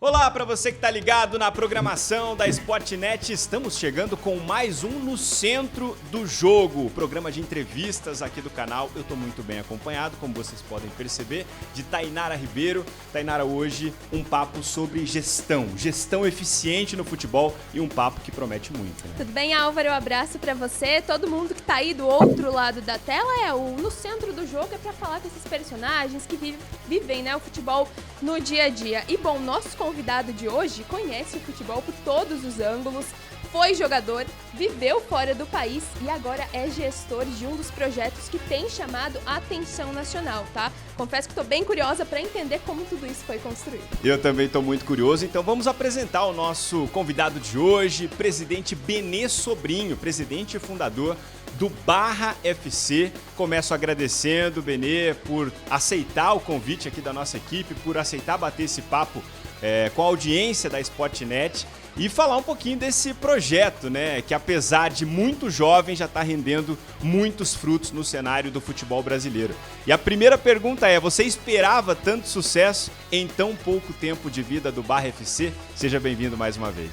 Olá para você que está ligado na programação da Sportnet, estamos chegando com mais um No Centro do Jogo, programa de entrevistas aqui do canal. Eu estou muito bem acompanhado, como vocês podem perceber, de Tainara Ribeiro. Tainara, hoje um papo sobre gestão eficiente no futebol e um papo que promete muito, né? Tudo bem, Álvaro? Um abraço para você, todo mundo que está aí do outro lado da tela. O No Centro do Jogo é para falar com esses personagens que vivem, né, o futebol no dia a dia. E bom, nosso convidado de hoje conhece o futebol por todos os ângulos, foi jogador, viveu fora do país e agora é gestor de um dos projetos que tem chamado a atenção nacional, tá? Confesso que estou bem curiosa para entender como tudo isso foi construído. Eu também estou muito curioso, então vamos apresentar o nosso convidado de hoje, presidente Benê Sobrinho, presidente e fundador do Barra FC. Começo agradecendo, Benê, por aceitar o convite aqui da nossa equipe, por aceitar bater esse papo com a audiência da Sportnet e falar um pouquinho desse projeto, né, que apesar de muito jovem já está rendendo muitos frutos no cenário do futebol brasileiro. E a primeira pergunta é, você esperava tanto sucesso em tão pouco tempo de vida do Barra FC? Seja bem-vindo mais uma vez.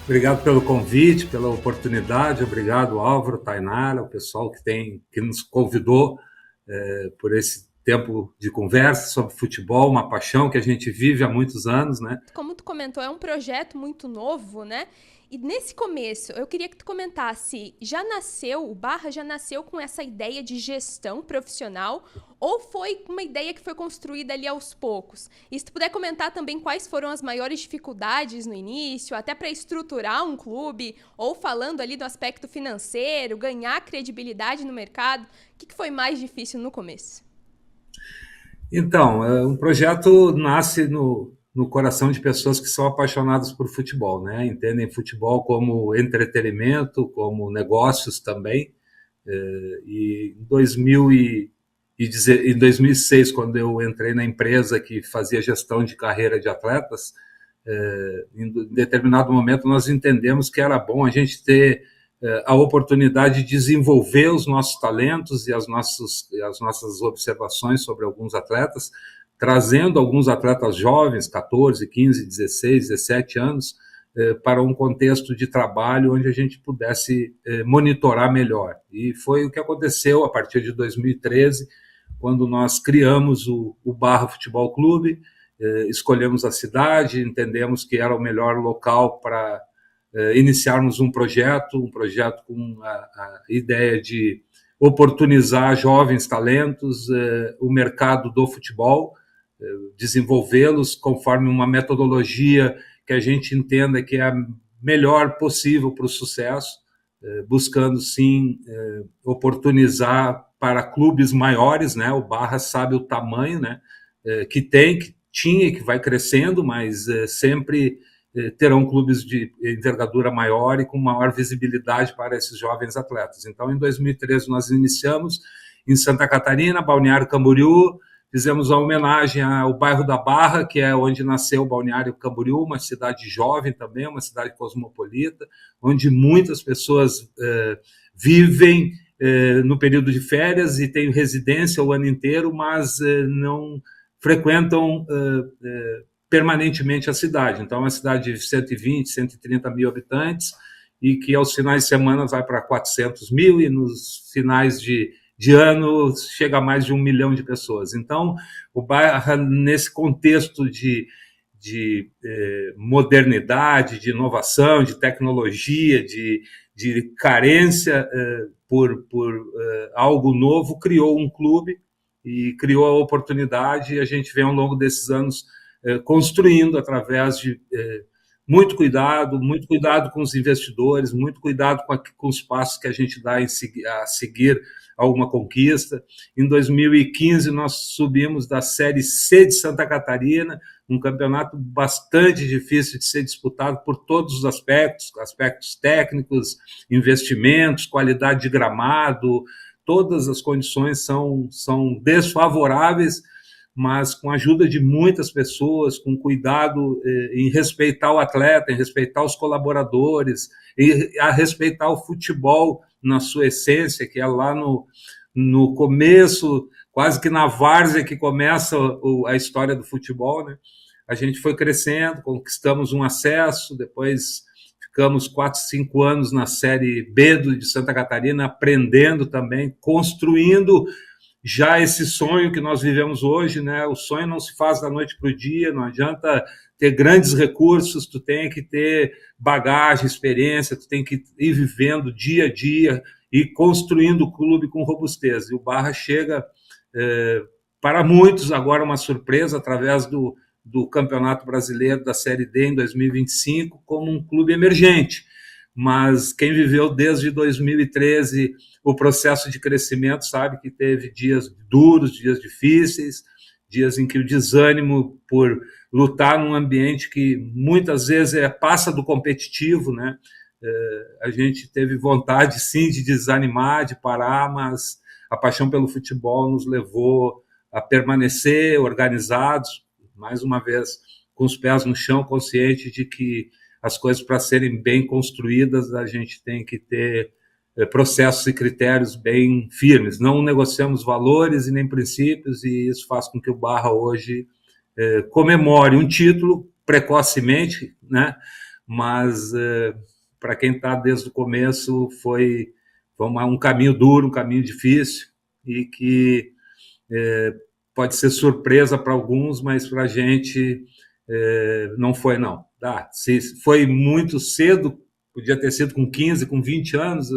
Obrigado pelo convite, pela oportunidade. Obrigado, Álvaro, Tainara, o pessoal que nos convidou por esse tempo de conversa sobre futebol, uma paixão que a gente vive há muitos anos, né? Como tu comentou, é um projeto muito novo, né? E nesse começo, eu queria que tu comentasse, o Barra já nasceu com essa ideia de gestão profissional ou foi uma ideia que foi construída ali aos poucos? E se tu puder comentar também quais foram as maiores dificuldades no início, até para estruturar um clube, ou falando ali do aspecto financeiro, ganhar credibilidade no mercado, o que foi mais difícil no começo? Então, um projeto nasce no coração de pessoas que são apaixonadas por futebol, né? Entendem futebol como entretenimento, como negócios também. E em 2006, quando eu entrei na empresa que fazia gestão de carreira de atletas, em determinado momento nós entendemos que era bom a gente ter a oportunidade de desenvolver os nossos talentos e as nossas observações sobre alguns atletas, trazendo alguns atletas jovens, 14, 15, 16, 17 anos, para um contexto de trabalho onde a gente pudesse monitorar melhor. E foi o que aconteceu a partir de 2013, quando nós criamos o Barra Futebol Clube, escolhemos a cidade, entendemos que era o melhor local para iniciarmos um projeto com a ideia de oportunizar jovens talentos, o mercado do futebol, desenvolvê-los conforme uma metodologia que a gente entenda que é a melhor possível para o sucesso, buscando sim oportunizar para clubes maiores, né? O Barra sabe o tamanho, né, que tinha e que vai crescendo, mas sempre terão clubes de envergadura maior e com maior visibilidade para esses jovens atletas. Então, em 2013, nós iniciamos em Santa Catarina, Balneário Camboriú, fizemos a homenagem ao bairro da Barra, que é onde nasceu o Balneário Camboriú, uma cidade jovem também, uma cidade cosmopolita, onde muitas pessoas vivem no período de férias e têm residência o ano inteiro, mas não frequentam permanentemente a cidade. Então, é uma cidade de 120, 130 mil habitantes e que aos finais de semana vai para 400 mil e nos finais de ano chega a mais de 1 milhão de pessoas. Então, o Barra, nesse contexto de modernidade, de inovação, de tecnologia, de carência por algo novo, criou um clube e criou a oportunidade, e a gente vem ao longo desses anos construindo através de muito cuidado com os investidores, muito cuidado com os passos que a gente dá a seguir alguma conquista. Em 2015, nós subimos da Série C de Santa Catarina, um campeonato bastante difícil de ser disputado por todos os aspectos técnicos, investimentos, qualidade de gramado, todas as condições são desfavoráveis, mas com a ajuda de muitas pessoas, com cuidado em respeitar o atleta, em respeitar os colaboradores, e a respeitar o futebol na sua essência, que é lá no começo, quase que na várzea que começa a história do futebol, né? a gente foi crescendo, conquistamos um acesso, depois ficamos 4, 5 anos na Série B de Santa Catarina, aprendendo também, construindo já esse sonho que nós vivemos hoje, né? O sonho não se faz da noite para o dia, não adianta ter grandes recursos, tu tem que ter bagagem, experiência, tu tem que ir vivendo dia a dia e construindo o clube com robustez. E o Barra chega, para muitos, agora uma surpresa, através do Campeonato Brasileiro da Série D em 2025, como um clube emergente. Mas quem viveu desde 2013 o processo de crescimento sabe que teve dias duros, dias difíceis, dias em que o desânimo por lutar num ambiente que muitas vezes passa do competitivo, né? A gente teve vontade, sim, de desanimar, de parar, mas a paixão pelo futebol nos levou a permanecer organizados, mais uma vez, com os pés no chão, consciente de que as coisas, para serem bem construídas, a gente tem que ter processos e critérios bem firmes. Não negociamos valores e nem princípios, e isso faz com que o Barra hoje comemore um título precocemente, né? Mas para quem está desde o começo foi um caminho duro, um caminho difícil, e que pode ser surpresa para alguns, mas para a gente não foi, não. Se foi muito cedo, podia ter sido com 15, com 20 anos,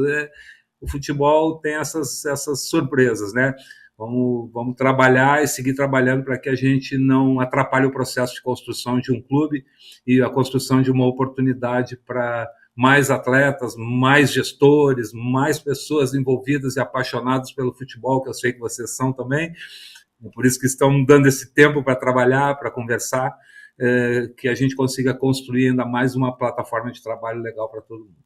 o futebol tem essas surpresas, né? Vamos trabalhar e seguir trabalhando para que a gente não atrapalhe o processo de construção de um clube e a construção de uma oportunidade para mais atletas, mais gestores, mais pessoas envolvidas e apaixonadas pelo futebol, que eu sei que vocês são também, por isso que estão dando esse tempo para trabalhar, para conversar, que a gente consiga construir ainda mais uma plataforma de trabalho legal para todo mundo.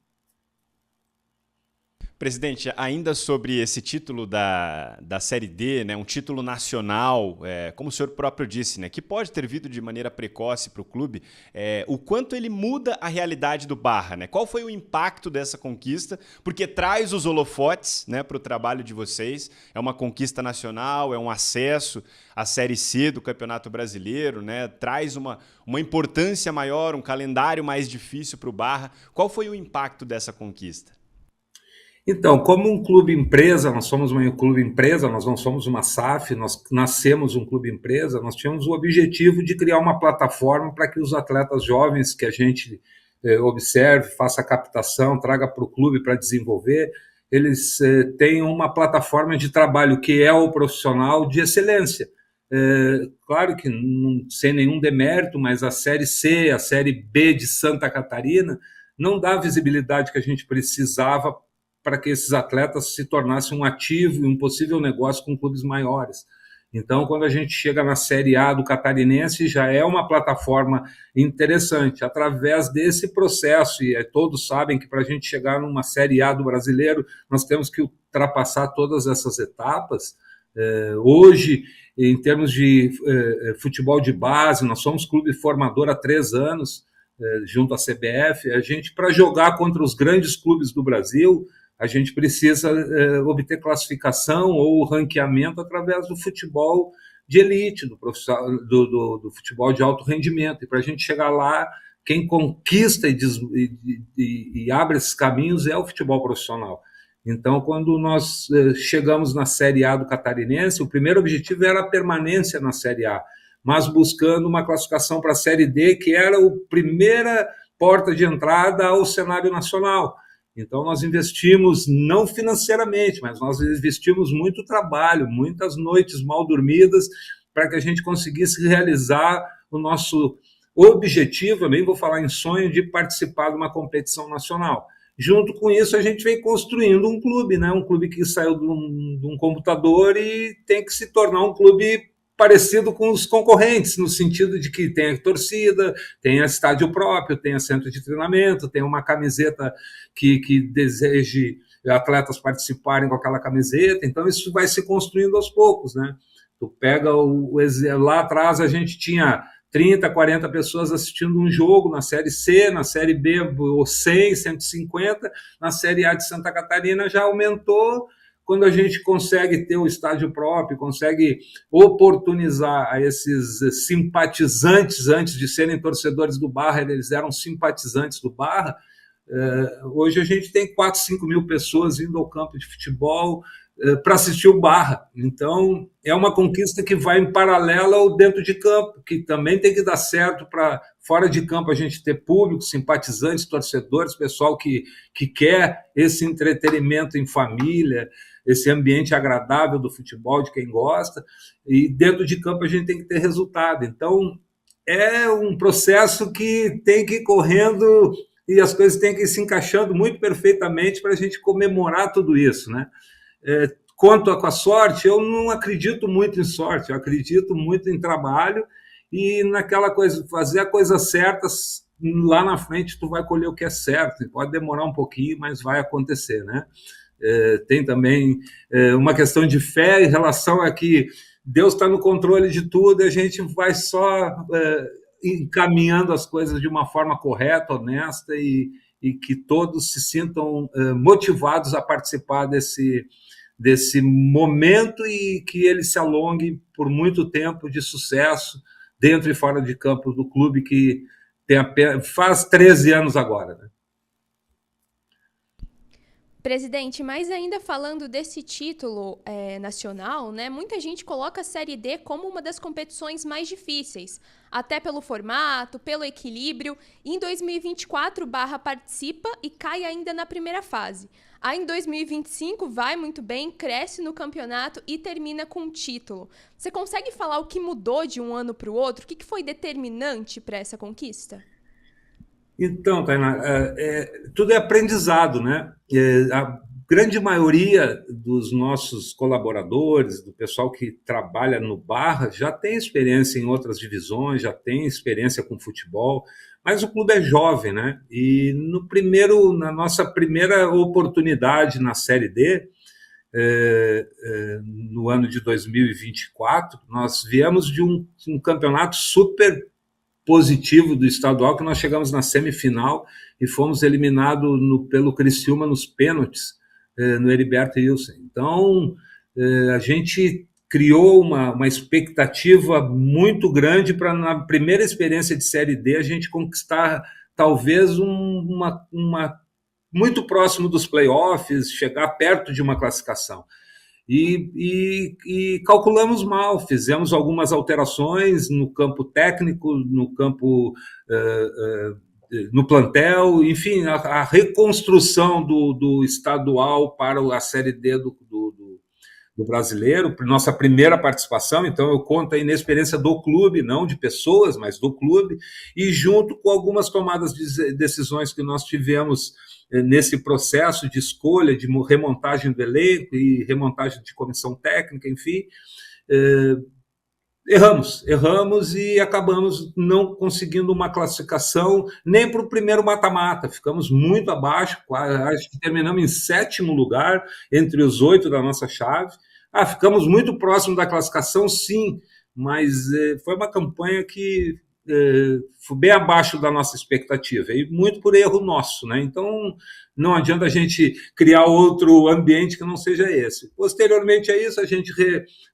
Presidente, ainda sobre esse título da Série D, né, um título nacional, como o senhor próprio disse, né, que pode ter vindo de maneira precoce para o clube, o quanto ele muda a realidade do Barra, né? Qual foi o impacto dessa conquista? Porque traz os holofotes, né, para o trabalho de vocês, é uma conquista nacional, é um acesso à Série C do Campeonato Brasileiro, né, traz uma importância maior, um calendário mais difícil para o Barra. Qual foi o impacto dessa conquista? Então, como um clube empresa, nós somos um clube empresa, nós não somos uma SAF, nós nascemos um clube empresa, nós tínhamos o objetivo de criar uma plataforma para que os atletas jovens que a gente observe, faça a captação, traga para o clube para desenvolver, eles tenham uma plataforma de trabalho que é o profissional de excelência. Claro que sem nenhum demérito, mas a Série C, a Série B de Santa Catarina não dá a visibilidade que a gente precisava para que esses atletas se tornassem um ativo e um possível negócio com clubes maiores. Então, quando a gente chega na Série A do Catarinense, já é uma plataforma interessante. Através desse processo, e todos sabem que para a gente chegar numa Série A do Brasileiro, nós temos que ultrapassar todas essas etapas. Hoje, em termos de futebol de base, nós somos clube formador há 3 anos, junto à CBF. A gente, para jogar contra os grandes clubes do Brasil, a gente precisa obter classificação ou ranqueamento através do futebol de elite, do futebol de alto rendimento. E para a gente chegar lá, quem conquista e abre esses caminhos é o futebol profissional. Então, quando nós chegamos na Série A do Catarinense, o primeiro objetivo era a permanência na Série A, mas buscando uma classificação para a Série D, que era a primeira porta de entrada ao cenário nacional. Então, nós investimos, não financeiramente, mas nós investimos muito trabalho, muitas noites mal dormidas, para que a gente conseguisse realizar o nosso objetivo, eu nem vou falar em sonho, de participar de uma competição nacional. Junto com isso, a gente vem construindo um clube, né? Um clube que saiu de um computador e tem que se tornar um clube parecido com os concorrentes, no sentido de que tem a torcida, tem estádio próprio, tem centro de treinamento, tem uma camiseta que deseje atletas participarem com aquela camiseta. Então, isso vai se construindo aos poucos, né? Tu pega lá atrás a gente tinha 30, 40 pessoas assistindo um jogo na Série C, na Série B, 100, 150, na Série A de Santa Catarina já aumentou quando a gente consegue ter o estádio próprio, consegue oportunizar a esses simpatizantes, antes de serem torcedores do Barra, eles eram simpatizantes do Barra. Hoje a gente tem 4, 5 mil pessoas indo ao campo de futebol para assistir o Barra. Então, é uma conquista que vai em paralelo ao dentro de campo, que também tem que dar certo para fora de campo a gente ter público, simpatizantes, torcedores, pessoal que quer esse entretenimento em família, esse ambiente agradável do futebol, de quem gosta, e dentro de campo a gente tem que ter resultado. Então, é um processo que tem que ir correndo e as coisas têm que ir se encaixando muito perfeitamente para a gente comemorar tudo isso, né? Quanto com a sorte, eu não acredito muito em sorte, eu acredito muito em trabalho e naquela coisa, fazer a coisa certa, lá na frente tu vai colher o que é certo, pode demorar um pouquinho, mas vai acontecer, né? Tem também uma questão de fé em relação a que Deus está no controle de tudo e a gente vai só encaminhando as coisas de uma forma correta, honesta e que todos se sintam motivados a participar desse momento e que ele se alongue por muito tempo de sucesso dentro e fora de campo do clube que faz 13 anos agora, né? Presidente, mas ainda falando desse título nacional, né, muita gente coloca a Série D como uma das competições mais difíceis, até pelo formato, pelo equilíbrio. Em 2024, o Barra participa e cai ainda na primeira fase. Aí em 2025 vai muito bem, cresce no campeonato e termina com um título. Você consegue falar o que mudou de um ano para o outro? O que foi determinante para essa conquista? Então, Tainá, tudo é aprendizado, né? A grande maioria dos nossos colaboradores, do pessoal que trabalha no Barra, já tem experiência em outras divisões, já tem experiência com futebol, mas o clube é jovem, né? E na nossa primeira oportunidade na Série D, no ano de 2024, nós viemos de um campeonato super positivo do estadual, que nós chegamos na semifinal e fomos eliminados pelo Criciúma nos pênaltis, no Heriberto Wilson. Então, a gente criou uma expectativa muito grande para, na primeira experiência de Série D, a gente conquistar talvez muito próximo dos playoffs, chegar perto de uma classificação. E calculamos mal, fizemos algumas alterações no campo técnico, no campo, no plantel, enfim, a reconstrução do estadual para a Série D do brasileiro, nossa primeira participação. Então eu conto aí na experiência do clube, não de pessoas, mas do clube, e junto com algumas tomadas de decisões que nós tivemos nesse processo de escolha, de remontagem do elenco e remontagem de comissão técnica, enfim, erramos e acabamos não conseguindo uma classificação nem para o primeiro mata-mata, ficamos muito abaixo, acho que terminamos em 7º lugar entre os 8 da nossa chave. Ficamos muito próximo da classificação, sim, mas foi uma campanha que foi bem abaixo da nossa expectativa, e muito por erro nosso, né? Então, não adianta a gente criar outro ambiente que não seja esse. Posteriormente a isso, a gente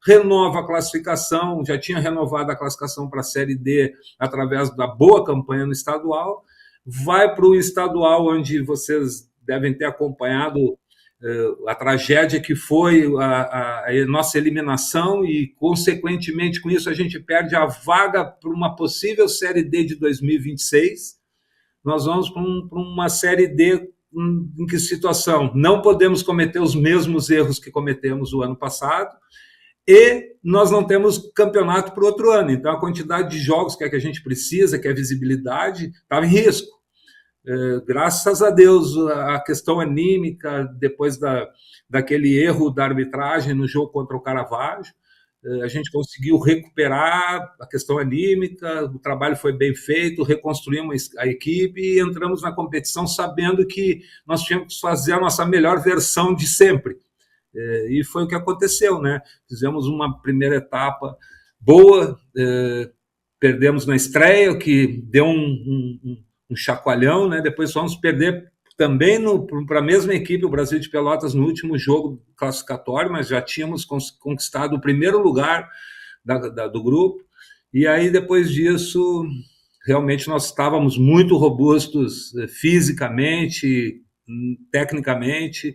renova a classificação, já tinha renovado a classificação para a Série D através da boa campanha no estadual, vai para o estadual, onde vocês devem ter acompanhado a tragédia que foi a nossa eliminação e, consequentemente, com isso a gente perde a vaga para uma possível Série D de 2026. Nós vamos para uma Série D em que situação? Não podemos cometer os mesmos erros que cometemos o ano passado e nós não temos campeonato para o outro ano. Então, a quantidade de jogos que a gente precisa, que é a visibilidade, estava em risco. Graças a Deus, a questão anímica, depois daquele erro da arbitragem no jogo contra o Caravaggio, a gente conseguiu recuperar a questão anímica, o trabalho foi bem feito, reconstruímos a equipe e entramos na competição sabendo que nós tínhamos que fazer a nossa melhor versão de sempre. E foi o que aconteceu, né? Fizemos uma primeira etapa boa, perdemos na estreia, o que deu um chacoalhão, né? Depois vamos perder também para a mesma equipe, o Brasil de Pelotas, no último jogo classificatório, mas já tínhamos conquistado o primeiro lugar do grupo, e aí depois disso, realmente nós estávamos muito robustos fisicamente, tecnicamente,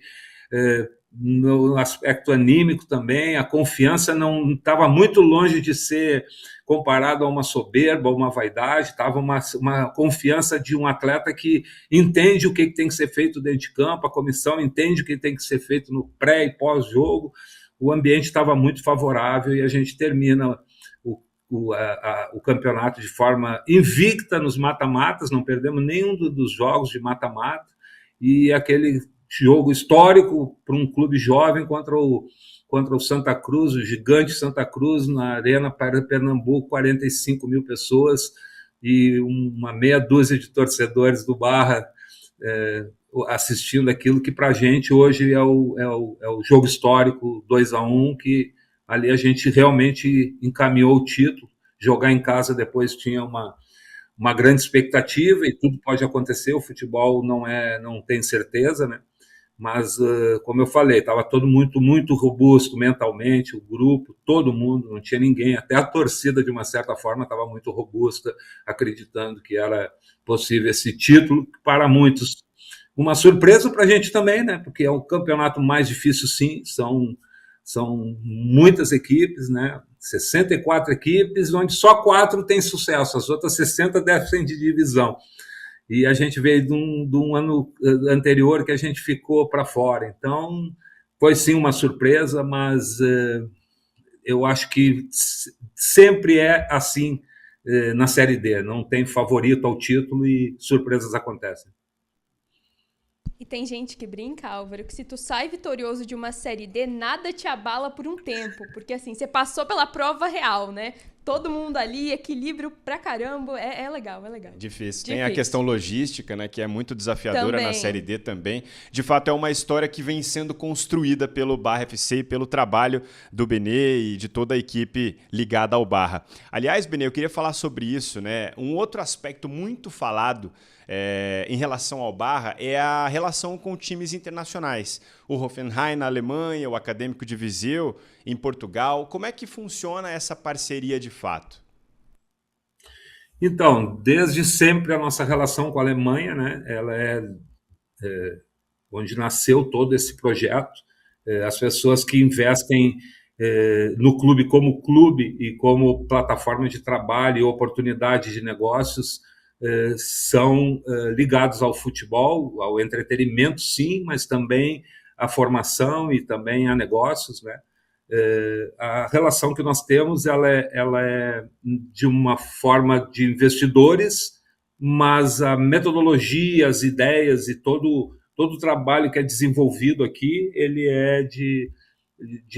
no aspecto anímico também, a confiança não estava muito longe de ser comparado a uma soberba, uma vaidade, estava uma confiança de um atleta que entende o que tem que ser feito dentro de campo, a comissão entende o que tem que ser feito no pré e pós-jogo, o ambiente estava muito favorável e a gente termina o campeonato de forma invicta nos mata-matas, não perdemos nenhum dos jogos de mata-mata, e aquele jogo histórico para um clube jovem contra o Santa Cruz, o gigante Santa Cruz, na Arena Pernambuco, 45 mil pessoas e uma meia dúzia de torcedores do Barra assistindo aquilo que para a gente hoje é o jogo histórico 2-1, que ali a gente realmente encaminhou o título. Jogar em casa depois tinha uma grande expectativa e tudo pode acontecer, o futebol não tem certeza, né? Mas, como eu falei, estava todo muito robusto mentalmente, o grupo, todo mundo, não tinha ninguém, até a torcida, de uma certa forma, estava muito robusta, acreditando que era possível esse título, para muitos uma surpresa para a gente também, né? Porque é o campeonato mais difícil, sim, são muitas equipes, né? 64 equipes, onde só 4 têm sucesso, as outras 60 descem de divisão. E a gente veio de um ano anterior que a gente ficou para fora. Então, foi sim uma surpresa, mas eu acho que sempre é assim na Série D. Não tem favorito ao título e surpresas acontecem. E tem gente que brinca, Álvaro, que se tu sai vitorioso de uma Série D, nada te abala por um tempo. Porque assim, você passou pela prova real, né? Todo mundo ali, equilíbrio pra caramba, é legal, é legal. Difícil. Tem a questão logística, né, que é muito desafiadora também. Na Série D também. De fato, é uma história que vem sendo construída pelo Barra FC e pelo trabalho do Benê e de toda a equipe ligada ao Barra. Aliás, Benê, eu queria falar sobre isso, né? Um outro aspecto muito falado em relação ao Barra é a relação com times internacionais. O Hoffenheim na Alemanha, o Acadêmico de Viseu em Portugal. Como é que funciona essa parceria de fato? Então, desde sempre a nossa relação com a Alemanha, né, ela é onde nasceu todo esse projeto. As pessoas que investem no clube e como plataforma de trabalho e oportunidade de negócios são ligados ao futebol, ao entretenimento, sim, mas também à formação e também a negócios, né? A relação que nós temos ela é de uma forma de investidores, mas a metodologia, as ideias e todo o trabalho que é desenvolvido aqui, ele é de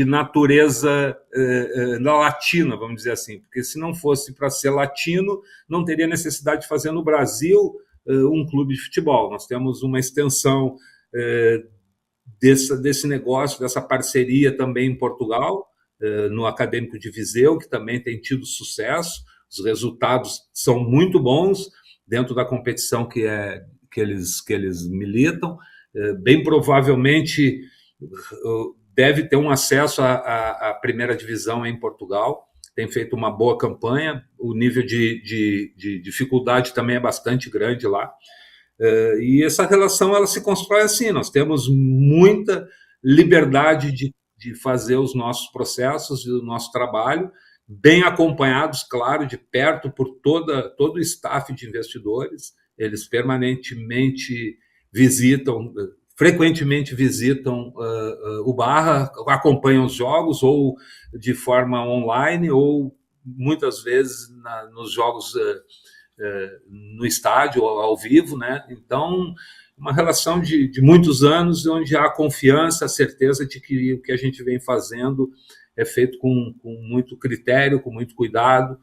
natureza latina, vamos dizer assim, porque se não fosse para ser latino, não teria necessidade de fazer no Brasil um clube de futebol. Nós temos uma extensão desse negócio, dessa parceria também em Portugal, no Acadêmico de Viseu, que também tem tido sucesso, os resultados são muito bons dentro da competição que eles militam, bem provavelmente deve ter um acesso à primeira divisão em Portugal, tem feito uma boa campanha, o nível de dificuldade também é bastante grande lá, e essa relação ela se constrói assim, nós temos muita liberdade de fazer os nossos processos e o nosso trabalho, bem acompanhados, claro, de perto por todo o staff de investidores, eles frequentemente visitam o Barra, acompanham os jogos, ou de forma online, ou muitas vezes nos jogos no estádio, ao vivo, né? Então, uma relação de muitos anos, onde há confiança, a certeza de que o que a gente vem fazendo é feito com muito critério, com muito cuidado,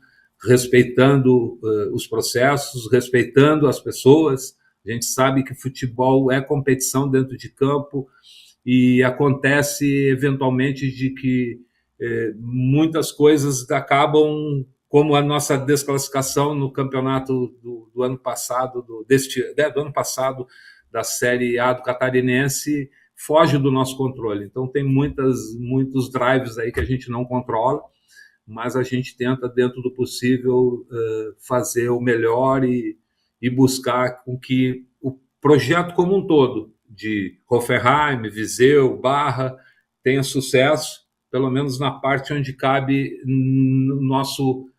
respeitando os processos, respeitando as pessoas. A gente sabe que futebol é competição dentro de campo e acontece eventualmente de que muitas coisas acabam, como a nossa desclassificação no campeonato do ano passado, do ano passado da Série A do Catarinense foge do nosso controle. Então, tem muitos drives aí que a gente não controla, mas a gente tenta, dentro do possível, fazer o melhor e buscar com que o projeto como um todo, de Hoffenheim, Viseu, Barra, tenha sucesso, pelo menos na parte onde cabe nosso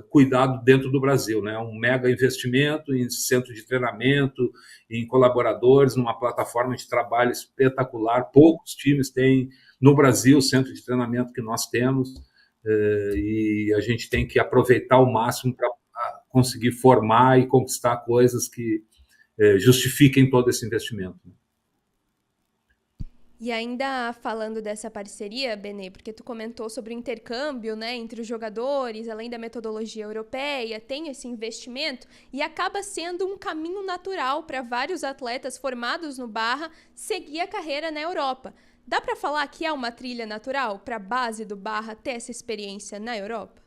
cuidado dentro do Brasil, né? Um mega investimento em centro de treinamento, em colaboradores, numa plataforma de trabalho espetacular. Poucos times têm no Brasil o centro de treinamento que nós temos, e a gente tem que aproveitar ao máximo para conseguir formar e conquistar coisas que justifiquem todo esse investimento. E ainda falando dessa parceria, Benê, porque tu comentou sobre o intercâmbio, né, entre os jogadores, além da metodologia europeia, tem esse investimento e acaba sendo um caminho natural para vários atletas formados no Barra seguir a carreira na Europa. Dá para falar que é uma trilha natural para a base do Barra ter essa experiência na Europa?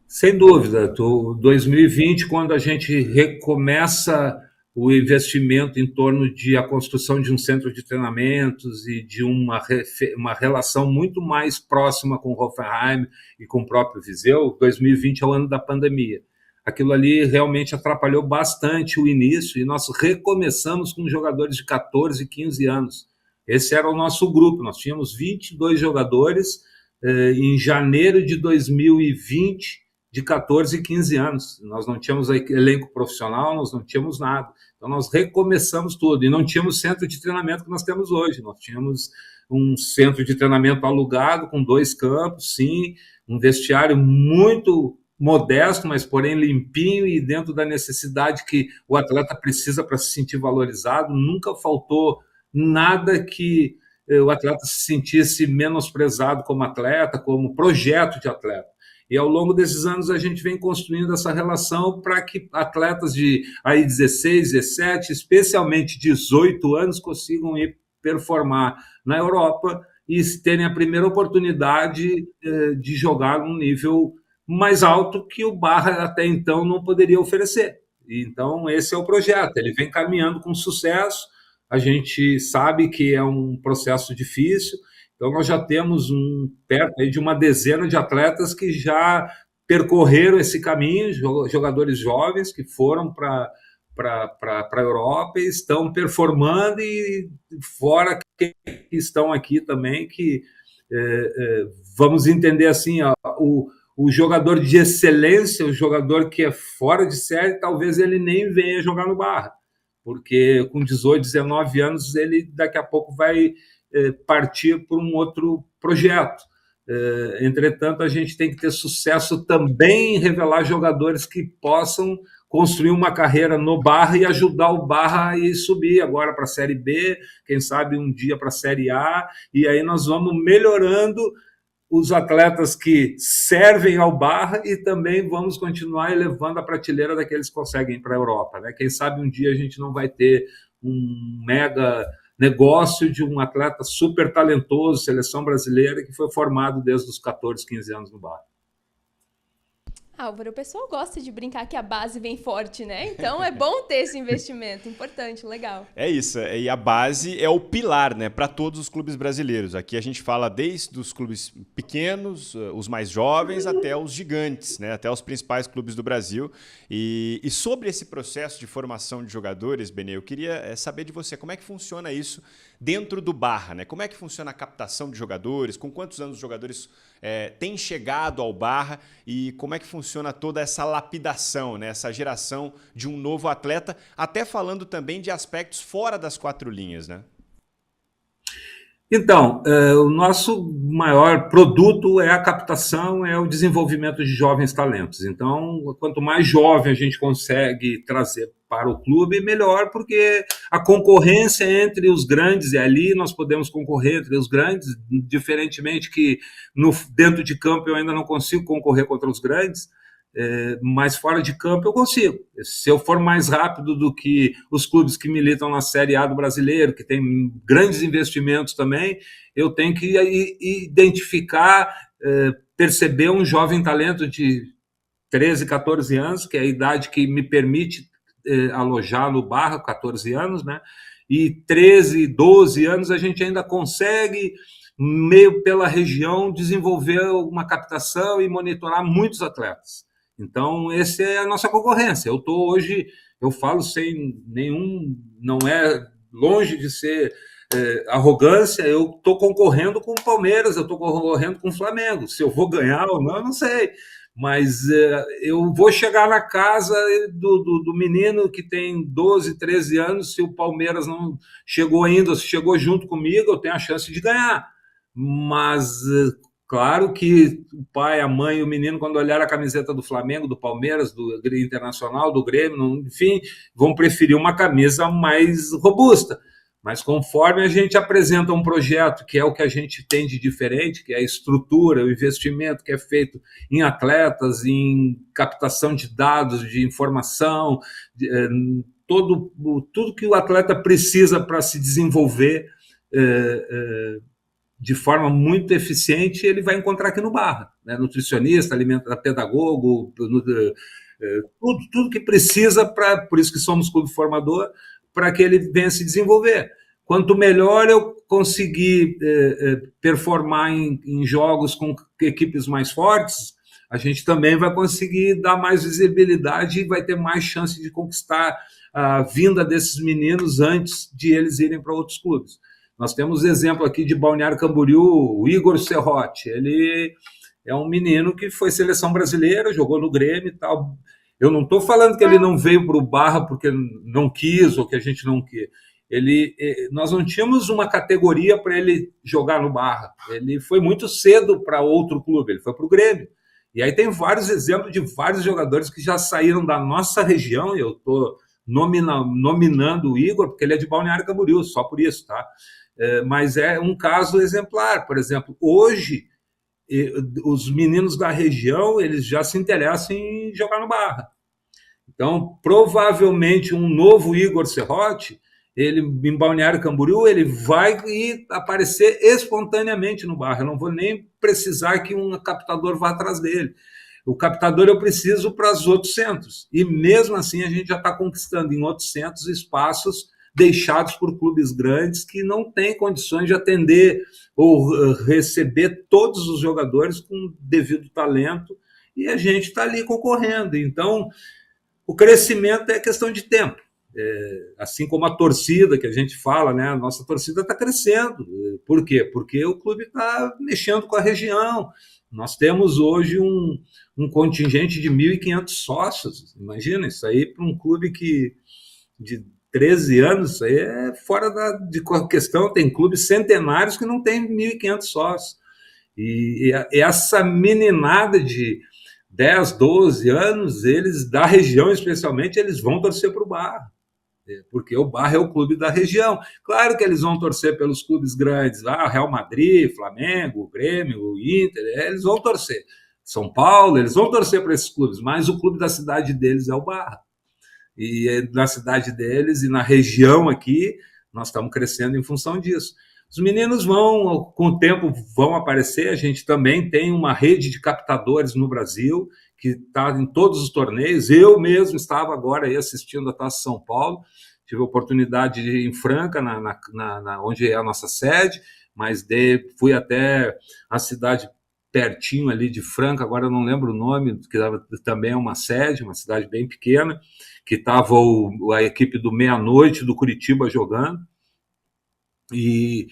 Sem dúvida. 2020, quando a gente recomeça o investimento em torno de a construção de um centro de treinamentos e de uma relação muito mais próxima com o Hoffenheim e com o próprio Viseu, 2020 é o ano da pandemia. Aquilo ali realmente atrapalhou bastante o início e nós recomeçamos com jogadores de 14, 15 anos. Esse era o nosso grupo, nós tínhamos 22 jogadores em janeiro de 2020, de 14 e 15 anos. Nós não tínhamos elenco profissional, nós não tínhamos nada. Então, nós recomeçamos tudo. E não tínhamos centro de treinamento que nós temos hoje. Nós tínhamos um centro de treinamento alugado, com 2 campos, sim, um vestiário muito modesto, mas porém limpinho e dentro da necessidade que o atleta precisa para se sentir valorizado. Nunca faltou nada que o atleta se sentisse menosprezado como atleta, como projeto de atleta. E ao longo desses anos a gente vem construindo essa relação para que atletas de aí 16, 17, especialmente 18 anos consigam ir performar na Europa e terem a primeira oportunidade de jogar num nível mais alto que o Barra até então não poderia oferecer. Então esse é o projeto, ele vem caminhando com sucesso, a gente sabe que é um processo difícil. Então, nós já temos perto aí de uma dezena de atletas que já percorreram esse caminho, jogadores jovens que foram para a Europa e estão performando, e fora que estão aqui também, que vamos entender assim, o jogador de excelência, o jogador que é fora de série, talvez ele nem venha jogar no Barra, porque com 18, 19 anos, ele daqui a pouco vai partir por um outro projeto. Entretanto, a gente tem que ter sucesso também em revelar jogadores que possam construir uma carreira no Barra e ajudar o Barra a subir agora para a Série B, quem sabe um dia para a Série A, e aí nós vamos melhorando os atletas que servem ao Barra e também vamos continuar elevando a prateleira daqueles que conseguem ir para a Europa, né? Quem sabe um dia a gente não vai ter um mega negócio de um atleta super talentoso, seleção brasileira, que foi formado desde os 14, 15 anos no Barra. Álvaro, o pessoal gosta de brincar que a base vem forte, né? Então é bom ter esse investimento, importante, legal. É isso, e a base é o pilar, né, para todos os clubes brasileiros. Aqui a gente fala desde os clubes pequenos, os mais jovens, até os gigantes, né, até os principais clubes do Brasil. E sobre esse processo de formação de jogadores, Benê, eu queria saber de você, como é que funciona isso dentro do Barra, né? Como é que funciona a captação de jogadores, com quantos anos os jogadores têm chegado ao Barra e como é que funciona toda essa lapidação, né? Essa geração de um novo atleta, até falando também de aspectos fora das 4 linhas, né? Então, o nosso maior produto é a captação, é o desenvolvimento de jovens talentos. Então, quanto mais jovem a gente consegue trazer para o clube, melhor, porque a concorrência entre os grandes, e ali nós podemos concorrer entre os grandes, diferentemente que dentro de campo eu ainda não consigo concorrer contra os grandes, mas fora de campo eu consigo. Se eu for mais rápido do que os clubes que militam na Série A do brasileiro, que tem grandes investimentos também, eu tenho que identificar, perceber um jovem talento de 13, 14 anos, que é a idade que me permite alojar no Barra, 14 anos, né? E 13, 12 anos a gente ainda consegue, meio pela região, desenvolver uma captação e monitorar muitos atletas. Então, essa é a nossa concorrência. Eu estou hoje, eu falo sem nenhum, não é longe de ser arrogância, eu estou concorrendo com o Palmeiras, eu estou concorrendo com o Flamengo. Se eu vou ganhar ou não, eu não sei. Mas eu vou chegar na casa do menino que tem 12, 13 anos, se o Palmeiras não chegou ainda, se chegou junto comigo, eu tenho a chance de ganhar. Mas, claro que o pai, a mãe e o menino, quando olhar a camiseta do Flamengo, do Palmeiras, do Internacional, do Grêmio, enfim, vão preferir uma camisa mais robusta. Mas conforme a gente apresenta um projeto, que é o que a gente tem de diferente, que é a estrutura, o investimento que é feito em atletas, em captação de dados, de informação, tudo que o atleta precisa para se desenvolver de forma muito eficiente, ele vai encontrar aqui no Barra, né? Nutricionista, pedagogo, tudo que precisa, por isso que somos clube formador, para que ele venha se desenvolver. Quanto melhor eu conseguir performar em jogos com equipes mais fortes, a gente também vai conseguir dar mais visibilidade e vai ter mais chance de conquistar a vinda desses meninos antes de eles irem para outros clubes. Nós temos exemplo aqui de Balneário Camboriú, o Igor Serrote. Ele é um menino que foi seleção brasileira, jogou no Grêmio e tal. Eu não estou falando que ele não veio para o Barra porque não quis ou que a gente não quis. Nós não tínhamos uma categoria para ele jogar no Barra. Ele foi muito cedo para outro clube, ele foi para o Grêmio. E aí tem vários exemplos de vários jogadores que já saíram da nossa região, e eu estou nominando o Igor, porque ele é de Balneário Camboriú, só por isso, tá? Mas é um caso exemplar. Por exemplo, hoje os meninos da região, eles já se interessam em jogar no Barra. Então, provavelmente, um novo Igor Serrote, ele, em Balneário Camboriú, ele vai aparecer espontaneamente no Barra. Eu não vou nem precisar que um captador vá atrás dele. O captador eu preciso para os outros centros. E, mesmo assim, a gente já está conquistando em outros centros espaços deixados por clubes grandes que não têm condições de atender ou receber todos os jogadores com devido talento, e a gente está ali concorrendo. Então, o crescimento é questão de tempo. Assim como a torcida que a gente fala, né? A nossa torcida está crescendo. Por quê? Porque o clube está mexendo com a região. Nós temos hoje um contingente de 1.500 sócios. Imagina, isso aí para um clube de 13 anos, isso aí é fora de qualquer questão. Tem clubes centenários que não tem 1.500 sócios. E essa meninada de 10, 12 anos, eles, da região especialmente, eles vão torcer para o Barra, porque o Barra é o clube da região. Claro que eles vão torcer pelos clubes grandes, Real Madrid, Flamengo, Grêmio, Inter, eles vão torcer. São Paulo, eles vão torcer para esses clubes, mas o clube da cidade deles é o Barra. E na cidade deles e na região aqui, nós estamos crescendo em função disso. Os meninos vão, com o tempo, vão aparecer. A gente também tem uma rede de captadores no Brasil, que está em todos os torneios. Eu mesmo estava agora aí assistindo a Taça São Paulo, tive a oportunidade de ir em Franca, onde é a nossa sede, mas fui até a cidade pertinho ali de Franca, agora eu não lembro o nome, que também é uma sede, uma cidade bem pequena, que estava a equipe do Meia-Noite do Curitiba jogando. E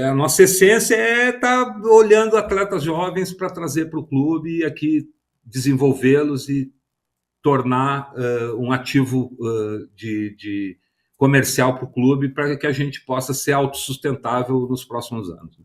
a nossa essência é estar olhando atletas jovens para trazer para o clube e aqui desenvolvê-los e tornar um ativo de comercial para o clube, para que a gente possa ser autossustentável nos próximos anos.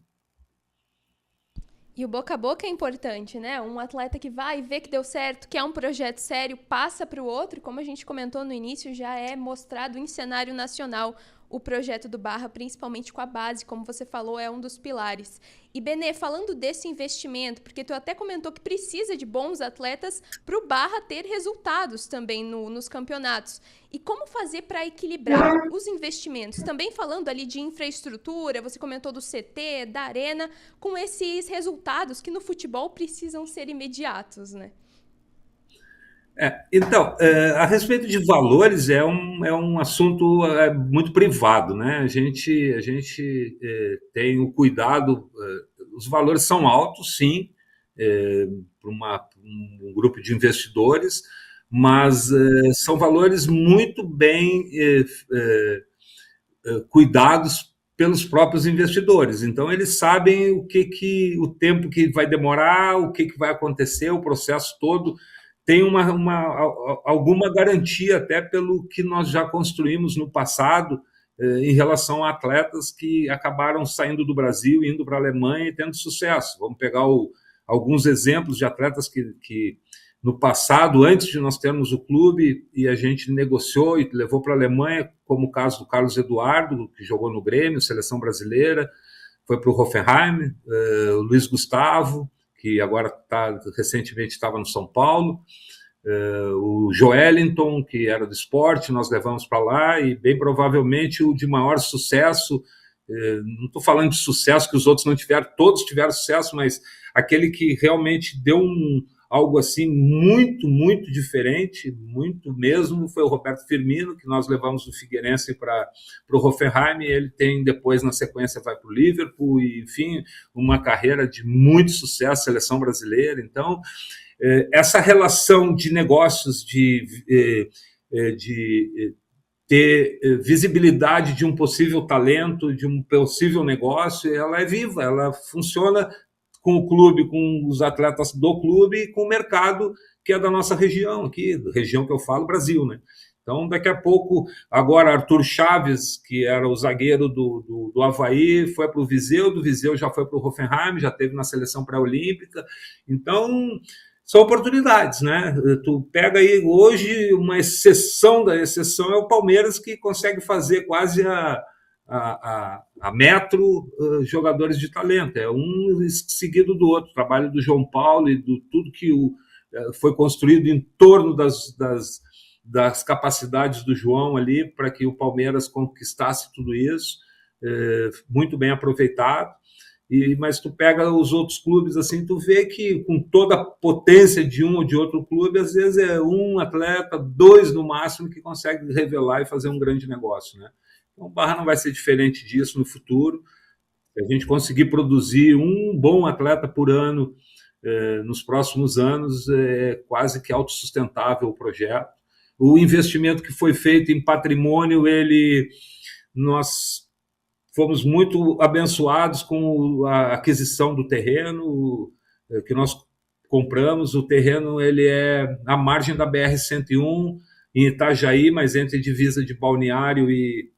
E o boca a boca é importante, né? Um atleta que vai ver que deu certo, que é um projeto sério, passa para o outro, como a gente comentou no início, já é mostrado em cenário nacional o projeto do Barra, principalmente com a base, como você falou, é um dos pilares. E, Benê, falando desse investimento, porque tu até comentou que precisa de bons atletas para o Barra ter resultados também nos campeonatos. E como fazer para equilibrar os investimentos? Também falando ali de infraestrutura, você comentou do CT, da arena, com esses resultados que no futebol precisam ser imediatos, né? Então, a respeito de valores, é um assunto muito privado, né? A gente tem o cuidado, os valores são altos, sim, para um grupo de investidores, mas são valores muito bem cuidados pelos próprios investidores. Então, eles sabem o tempo que vai demorar, o que vai acontecer, o processo todo tem alguma garantia até pelo que nós já construímos no passado em relação a atletas que acabaram saindo do Brasil, indo para a Alemanha e tendo sucesso. Vamos pegar alguns exemplos de atletas que no passado, antes de nós termos o clube, e a gente negociou e levou para a Alemanha, como o caso do Carlos Eduardo, que jogou no Grêmio, seleção brasileira, foi para o Hoffenheim, o Luiz Gustavo, que agora recentemente estava no São Paulo, o Joelinton, que era do esporte, nós levamos para lá, e bem provavelmente o de maior sucesso, não estou falando de sucesso que os outros não tiveram, todos tiveram sucesso, mas aquele que realmente deu algo assim muito, muito diferente, muito mesmo, foi o Roberto Firmino, que nós levamos do Figueirense para o Hoffenheim, e ele tem depois, na sequência, vai para o Liverpool, e, enfim, uma carreira de muito sucesso, seleção brasileira. Então, essa relação de negócios, de ter visibilidade de um possível talento, de um possível negócio, ela é viva, ela funciona com o clube, com os atletas do clube e com o mercado que é da nossa região aqui, região que eu falo, Brasil, né? Então, daqui a pouco, agora Arthur Chaves, que era o zagueiro do Avaí, foi para o Viseu, do Viseu já foi para o Hoffenheim, já teve na seleção pré-olímpica. Então, são oportunidades, né? Tu pega aí hoje uma exceção da exceção, é o Palmeiras, que consegue fazer quase a metro jogadores de talento, é um seguido do outro. O trabalho do João Paulo e do tudo que foi construído em torno das capacidades do João ali para que o Palmeiras conquistasse tudo isso, muito bem aproveitado. Mas tu pega os outros clubes assim, tu vê que com toda a potência de um ou de outro clube, às vezes é um atleta, dois no máximo, que consegue revelar e fazer um grande negócio, né? Então, o Barra não vai ser diferente disso no futuro. Se a gente conseguir produzir um bom atleta por ano nos próximos anos, é quase que autossustentável o projeto. O investimento que foi feito em patrimônio, nós fomos muito abençoados com a aquisição do terreno que nós compramos. O terreno ele é à margem da BR-101, em Itajaí, mas entre divisa de Balneário e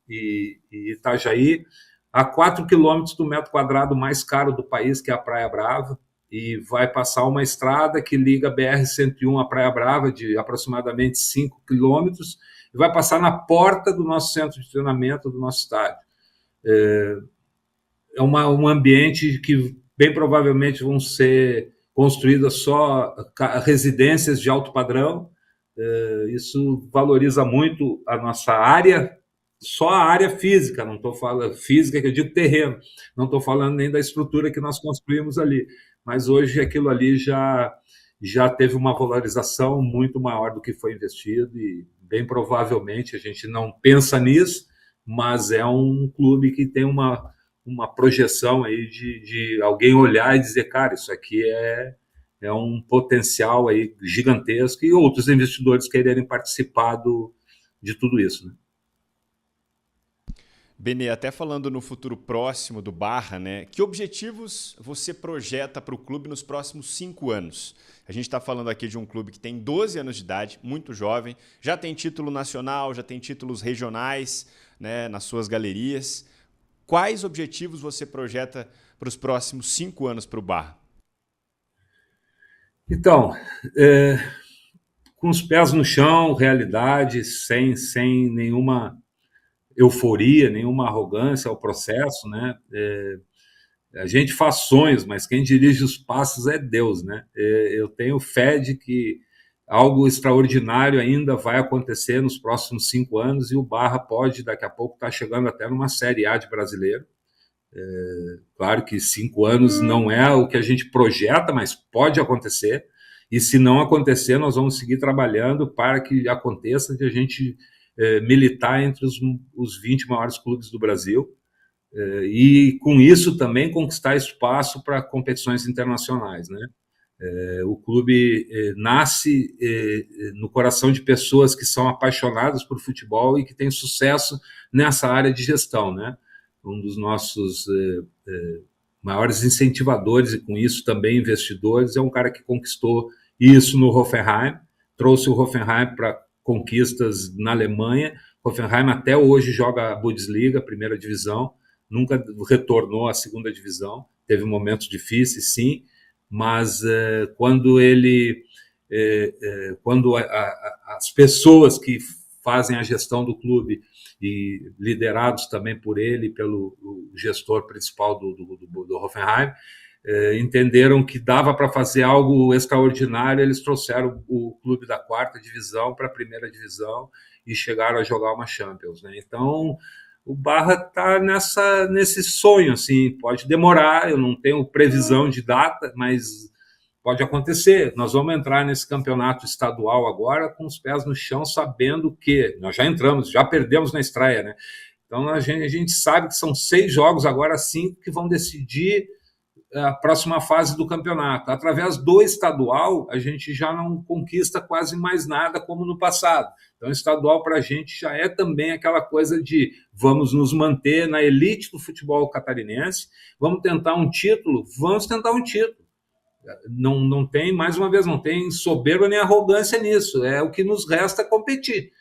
Itajaí, a 4 quilômetros do metro quadrado mais caro do país, que é a Praia Brava, e vai passar uma estrada que liga a BR-101 à Praia Brava, de aproximadamente 5 quilômetros, e vai passar na porta do nosso centro de treinamento, do nosso estádio. É um ambiente que bem provavelmente vão ser construídas só residências de alto padrão. Isso valoriza muito a nossa área, só a área física, não estou falando física, que eu digo terreno, não estou falando nem da estrutura que nós construímos ali, mas hoje aquilo ali já teve uma valorização muito maior do que foi investido, e bem provavelmente a gente não pensa nisso, mas é um clube que tem uma projeção aí de alguém olhar e dizer, cara, isso aqui é um potencial aí gigantesco, e outros investidores quererem participar de tudo isso, né? Benê, até falando no futuro próximo do Barra, né? Que objetivos você projeta para o clube nos próximos 5 anos? A gente está falando aqui de um clube que tem 12 anos de idade, muito jovem, já tem título nacional, já tem títulos regionais, né, nas suas galerias. Quais objetivos você projeta para os próximos 5 anos para o Barra? Então, com os pés no chão, realidade, sem nenhuma euforia, nenhuma arrogância ao processo, né? A gente faz sonhos, mas quem dirige os passos é Deus, né? Eu tenho fé de que algo extraordinário ainda vai acontecer nos próximos 5 anos, e o Barra pode, daqui a pouco, estar chegando até numa Série A de brasileiro. Claro que 5 anos não é o que a gente projeta, mas pode acontecer. E se não acontecer, nós vamos seguir trabalhando para que aconteça, de a gente militar entre os 20 maiores clubes do Brasil, e com isso também conquistar espaço para competições internacionais, né? O clube nasce no coração de pessoas que são apaixonadas por futebol e que têm sucesso nessa área de gestão, né? Um dos nossos maiores incentivadores, e com isso também investidores, é um cara que conquistou isso no Hoffenheim, trouxe o Hoffenheim para conquistas na Alemanha. Hoffenheim até hoje joga a Bundesliga, a primeira divisão, nunca retornou à segunda divisão, teve momentos difíceis, sim, mas quando as pessoas que fazem a gestão do clube, e liderados também por ele, pelo gestor principal do Hoffenheim, entenderam que dava para fazer algo extraordinário. Eles trouxeram o clube da quarta divisão para a primeira divisão e chegaram a jogar uma Champions, né? Então, o Barra está nesse sonho, assim, pode demorar, eu não tenho previsão de data, mas pode acontecer. Nós vamos entrar nesse campeonato estadual agora com os pés no chão, sabendo que nós já entramos, já perdemos na estreia, né? Então a gente sabe que são 6 jogos, agora 5, que vão decidir a próxima fase do campeonato. Através do estadual, a gente já não conquista quase mais nada como no passado. Então, o estadual para a gente já é também aquela coisa de vamos nos manter na elite do futebol catarinense, vamos tentar um título, Não tem, mais uma vez, não tem soberba nem arrogância nisso, é o que nos resta competir.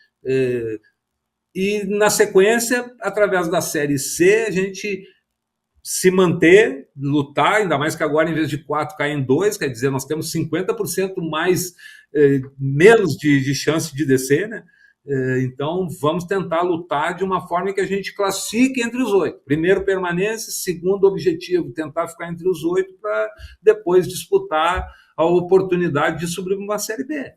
E na sequência, através da Série C, a gente se manter, lutar, ainda mais que agora, em vez de 4, cai em 2, quer dizer, nós temos 50% menos de chance de descer, né? Então, vamos tentar lutar de uma forma que a gente classifique entre os 8. Primeiro, permanência. Segundo objetivo, tentar ficar entre os 8 para depois disputar a oportunidade de subir uma Série B.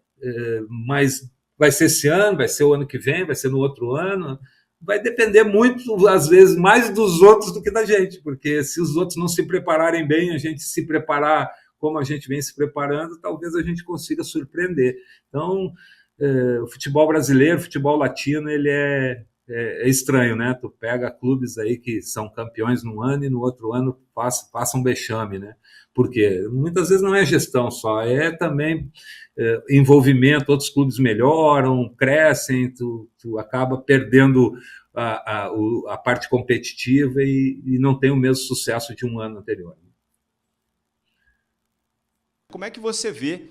Mas vai ser esse ano, vai ser o ano que vem, vai ser no outro ano. Vai depender muito, às vezes, mais dos outros do que da gente, porque se os outros não se prepararem bem, a gente se preparar como a gente vem se preparando, talvez a gente consiga surpreender. Então, o futebol brasileiro, o futebol latino, ele é estranho, né? Tu pega clubes aí que são campeões num ano e no outro ano passa um vexame, né? Porque muitas vezes não é gestão só, é também envolvimento. Outros clubes melhoram, crescem, tu acaba perdendo a parte competitiva e não tem o mesmo sucesso de um ano anterior. Como é que você vê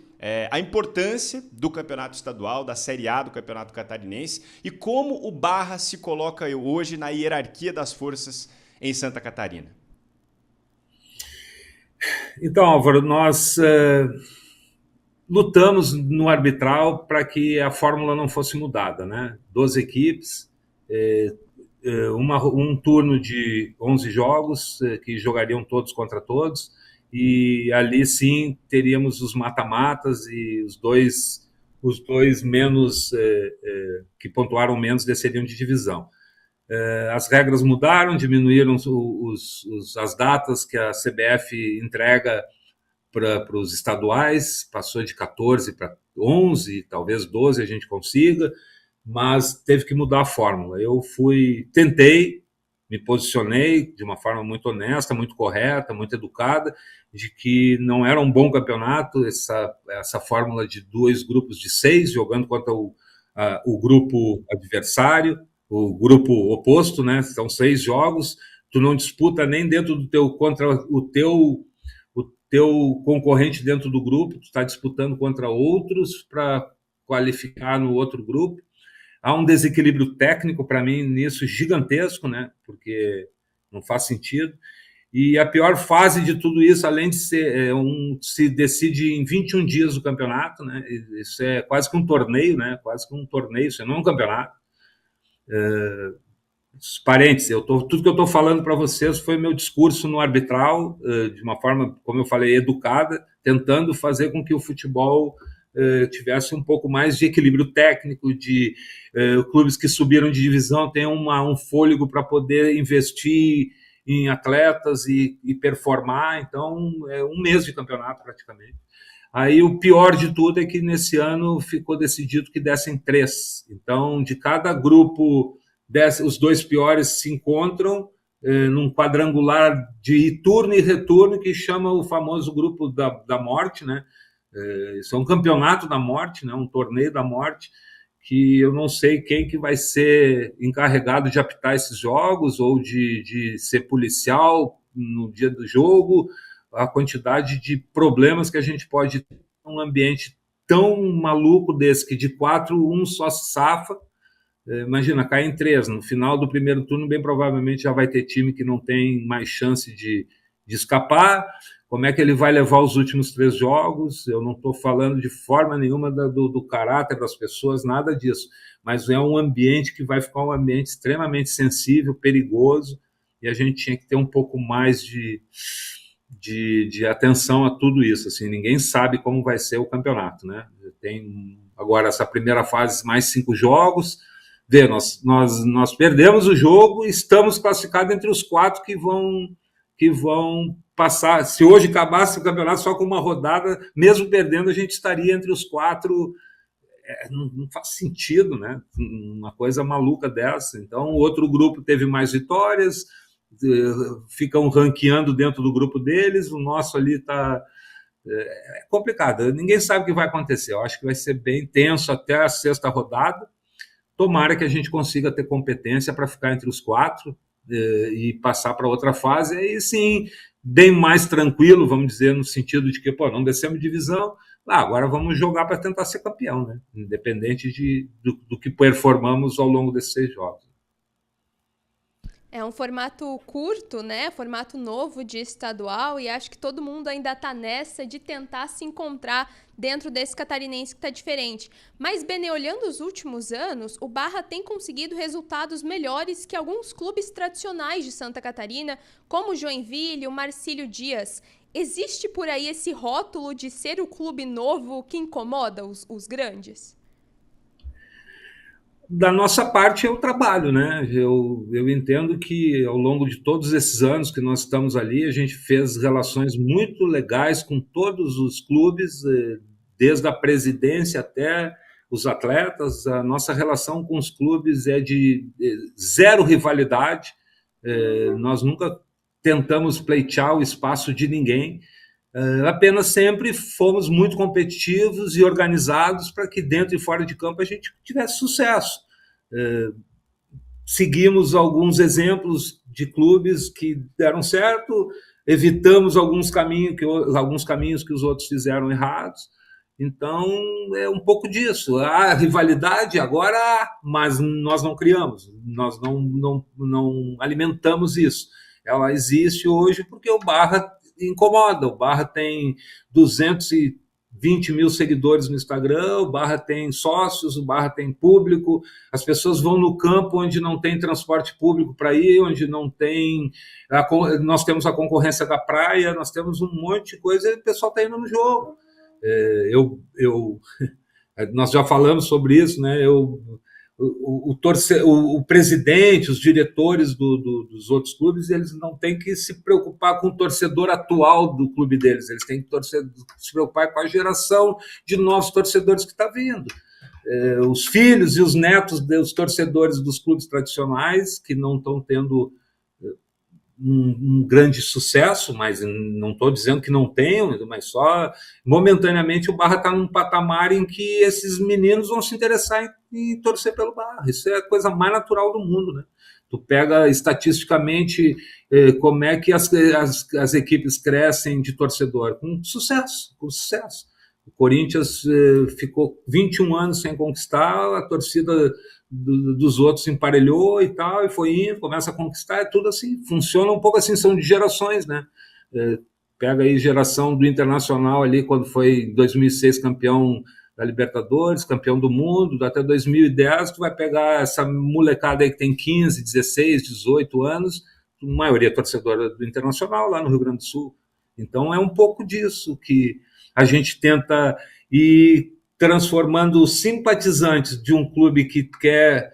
a importância do campeonato estadual, da Série A do campeonato catarinense, e como o Barra se coloca hoje na hierarquia das forças em Santa Catarina? Então, Álvaro, nós lutamos no arbitral para que a fórmula não fosse mudada, né? 12 equipes, um turno de 11 jogos, que jogariam todos contra todos, e ali sim teríamos os mata-matas e os dois menos que pontuaram menos desceriam de divisão. As regras mudaram, diminuíram as datas que a CBF entrega para os estaduais, passou de 14 para 11, talvez 12 a gente consiga, mas teve que mudar a fórmula. Eu tentei, me posicionei de uma forma muito honesta, muito correta, muito educada, de que não era um bom campeonato essa fórmula de 2 grupos de 6 jogando contra o grupo adversário, o grupo oposto, né? São 6 jogos, tu não disputa nem dentro do teu contra o teu concorrente dentro do grupo, tu está disputando contra outros para qualificar no outro grupo. Há um desequilíbrio técnico para mim nisso gigantesco, né? Porque não faz sentido. E a pior fase de tudo isso, além de ser se decide em 21 dias o campeonato, né? Isso é quase que um torneio, né? Quase que um torneio, isso não é um campeonato. Parênteses, tudo que eu estou falando para vocês foi meu discurso no arbitral, de uma forma, como eu falei, educada, tentando fazer com que o futebol tivesse um pouco mais de equilíbrio técnico, de clubes que subiram de divisão tenham um fôlego para poder investir em atletas e performar. Então, é um mês de campeonato praticamente. Aí o pior de tudo é que nesse ano ficou decidido que dessem 3. Então, de cada grupo, os 2 piores se encontram num quadrangular de turno e retorno, que chama o famoso grupo da morte, né? Isso é um campeonato da morte, né? Um torneio da morte, que eu não sei quem que vai ser encarregado de apitar esses jogos ou de ser policial no dia do jogo, a quantidade de problemas que a gente pode ter num ambiente tão maluco desse, que de 4, um só se safa. Imagina, cai em 3. No final do primeiro turno, bem provavelmente já vai ter time que não tem mais chance de escapar. Como é que ele vai levar os últimos 3 jogos? Eu não estou falando de forma nenhuma do caráter das pessoas, nada disso. Mas é um ambiente que vai ficar um ambiente extremamente sensível, perigoso, e a gente tinha que ter um pouco mais de atenção a tudo isso. Assim, ninguém sabe como vai ser o campeonato, né? Tem agora essa primeira fase, mais 5 jogos. Nós perdemos o jogo e estamos classificados entre os 4 que vão passar. Se hoje acabasse o campeonato só com uma rodada, mesmo perdendo, a gente estaria entre os 4. Não faz sentido, né? Uma coisa maluca dessa. Então, o outro grupo teve mais vitórias, ficam ranqueando dentro do grupo deles, o nosso ali está complicado. Ninguém sabe o que vai acontecer. Eu acho que vai ser bem tenso até a 6ª rodada. Tomara que a gente consiga ter competência para ficar entre os 4 e passar para outra fase, aí sim, bem mais tranquilo, vamos dizer, no sentido de que, não descemos de divisão, agora vamos jogar para tentar ser campeão, né? Independente do que performamos ao longo desses 6 jogos. É um formato curto, né? Formato novo de estadual, e acho que todo mundo ainda tá nessa de tentar se encontrar dentro desse catarinense que tá diferente. Mas, Benê, olhando os últimos anos, o Barra tem conseguido resultados melhores que alguns clubes tradicionais de Santa Catarina, como o Joinville, o Marcílio Dias. Existe por aí esse rótulo de ser o clube novo que incomoda os grandes? Da nossa parte é o trabalho, né? Eu entendo que ao longo de todos esses anos que nós estamos ali, a gente fez relações muito legais com todos os clubes, desde a presidência até os atletas. A nossa relação com os clubes é de 0 rivalidade. Nós nunca tentamos pleitear o espaço de ninguém. Apenas sempre fomos muito competitivos e organizados para que dentro e fora de campo a gente tivesse sucesso. Seguimos alguns exemplos de clubes que deram certo, evitamos alguns caminhos que os outros fizeram errados. Então, é um pouco disso. A rivalidade agora há, mas nós não criamos, nós não alimentamos isso. Ela existe hoje porque o Barra incomoda. O Barra tem 220 mil seguidores no Instagram, o Barra tem sócios, o Barra tem público, as pessoas vão no campo onde não tem transporte público para ir, onde não tem... Nós temos a concorrência da praia, nós temos um monte de coisa e o pessoal está indo no jogo. Nós já falamos sobre isso, né? O presidente, os diretores dos outros clubes, eles não têm que se preocupar com o torcedor atual do clube deles, eles têm que se preocupar com a geração de novos torcedores que está vindo. Os filhos e os netos dos torcedores dos clubes tradicionais, que não estão tendo um grande sucesso, mas não estou dizendo que não tenham, mas só momentaneamente o Barra está num patamar em que esses meninos vão se interessar em torcer pelo Barra. Isso é a coisa mais natural do mundo, né? Tu pega estatisticamente como é que as equipes crescem de torcedor, com sucesso. O Corinthians ficou 21 anos sem conquistar, a torcida dos outros emparelhou e tal, e foi indo, começa a conquistar, é tudo assim, funciona um pouco assim, são de gerações, né? Pega aí geração do Internacional ali, quando foi em 2006 campeão da Libertadores, campeão do mundo, até 2010, tu vai pegar essa molecada aí que tem 15, 16, 18 anos, a maioria torcedora do Internacional, lá no Rio Grande do Sul. Então é um pouco disso que a gente tenta ir transformando os simpatizantes de um clube que quer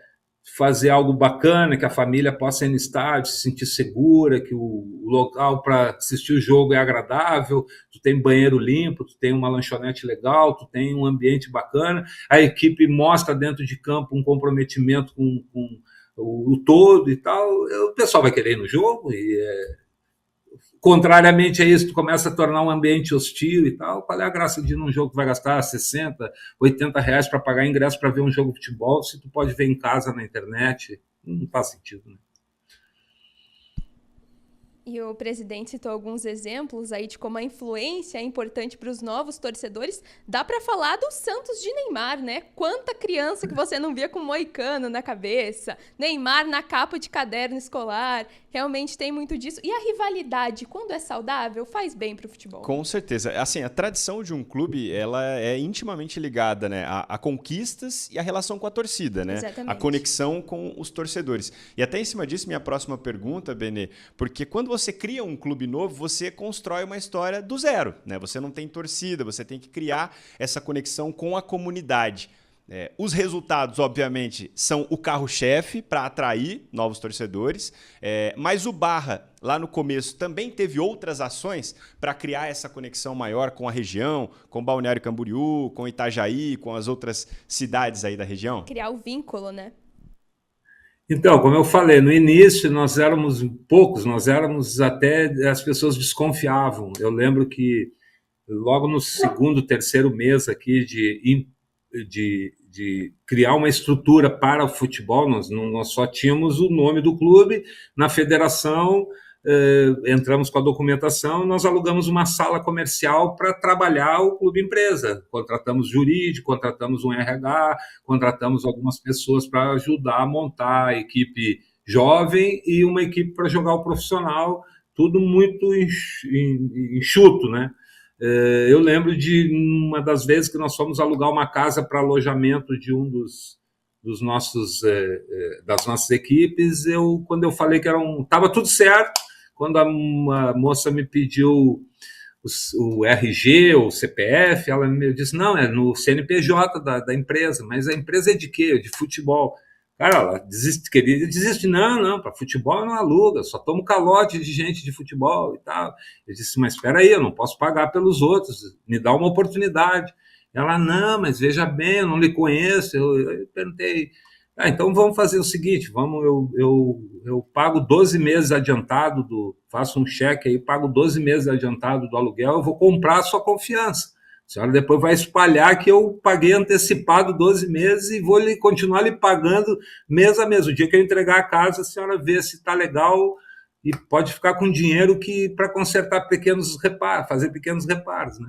fazer algo bacana, que a família possa ir no estádio, se sentir segura, que o local para assistir o jogo é agradável, tu tem banheiro limpo, tu tem uma lanchonete legal, tu tem um ambiente bacana, a equipe mostra dentro de campo um comprometimento com o todo e tal, o pessoal vai querer ir no jogo contrariamente a isso, tu começa a tornar um ambiente hostil e tal, qual é a graça de ir num jogo que vai gastar 60, 80 reais para pagar ingresso para ver um jogo de futebol, se tu pode ver em casa, na internet? Não faz sentido, né? E o presidente citou alguns exemplos aí de como a influência é importante para os novos torcedores. Dá para falar do Santos de Neymar, né? Quanta criança que você não via com moicano na cabeça, Neymar na capa de caderno escolar, realmente tem muito disso. E a rivalidade, quando é saudável, faz bem para o futebol. Com certeza. Assim, a tradição de um clube, ela é intimamente ligada, né, a conquistas e a relação com a torcida, né? Exatamente. A conexão com os torcedores. E até em cima disso, minha próxima pergunta, Benê, porque quando você cria um clube novo, você constrói uma história do zero, né? Você não tem torcida, você tem que criar essa conexão com a comunidade. Os resultados, obviamente, são o carro-chefe para atrair novos torcedores, mas o Barra, lá no começo, também teve outras ações para criar essa conexão maior com a região, com Balneário Camboriú, com Itajaí, com as outras cidades aí da região? Criar o vínculo, né? Então, como eu falei, no início nós éramos poucos, nós éramos até, as pessoas desconfiavam. Eu lembro que logo no segundo, terceiro mês aqui de criar uma estrutura para o futebol, nós só tínhamos o nome do clube, na federação, entramos com a documentação, nós alugamos uma sala comercial para trabalhar o clube empresa, contratamos jurídico, contratamos um RH, contratamos algumas pessoas para ajudar a montar a equipe jovem e uma equipe para jogar o profissional, tudo muito enxuto, né? Eu lembro de uma das vezes que nós fomos alugar uma casa para alojamento de um dos nossos das nossas equipes. Quando eu falei que estava tudo certo, quando a moça me pediu o RG, o CPF, ela me disse, não, é no CNPJ da empresa, mas a empresa é de quê? De futebol. Cara, ela desiste, não, para futebol eu não aluga, só tomo calote de gente de futebol e tal. Eu disse, mas espera aí, eu não posso pagar pelos outros, me dá uma oportunidade. Ela, não, mas veja bem, eu não lhe conheço. Eu perguntei, então vamos fazer o seguinte, eu pago 12 meses adiantado, faço um cheque aí, pago 12 meses adiantado do aluguel, eu vou comprar a sua confiança. A senhora depois vai espalhar que eu paguei antecipado 12 meses e vou continuar lhe pagando mês a mês. O dia que eu entregar a casa, a senhora vê se está legal e pode ficar com dinheiro para consertar pequenos reparos, fazer pequenos reparos, né?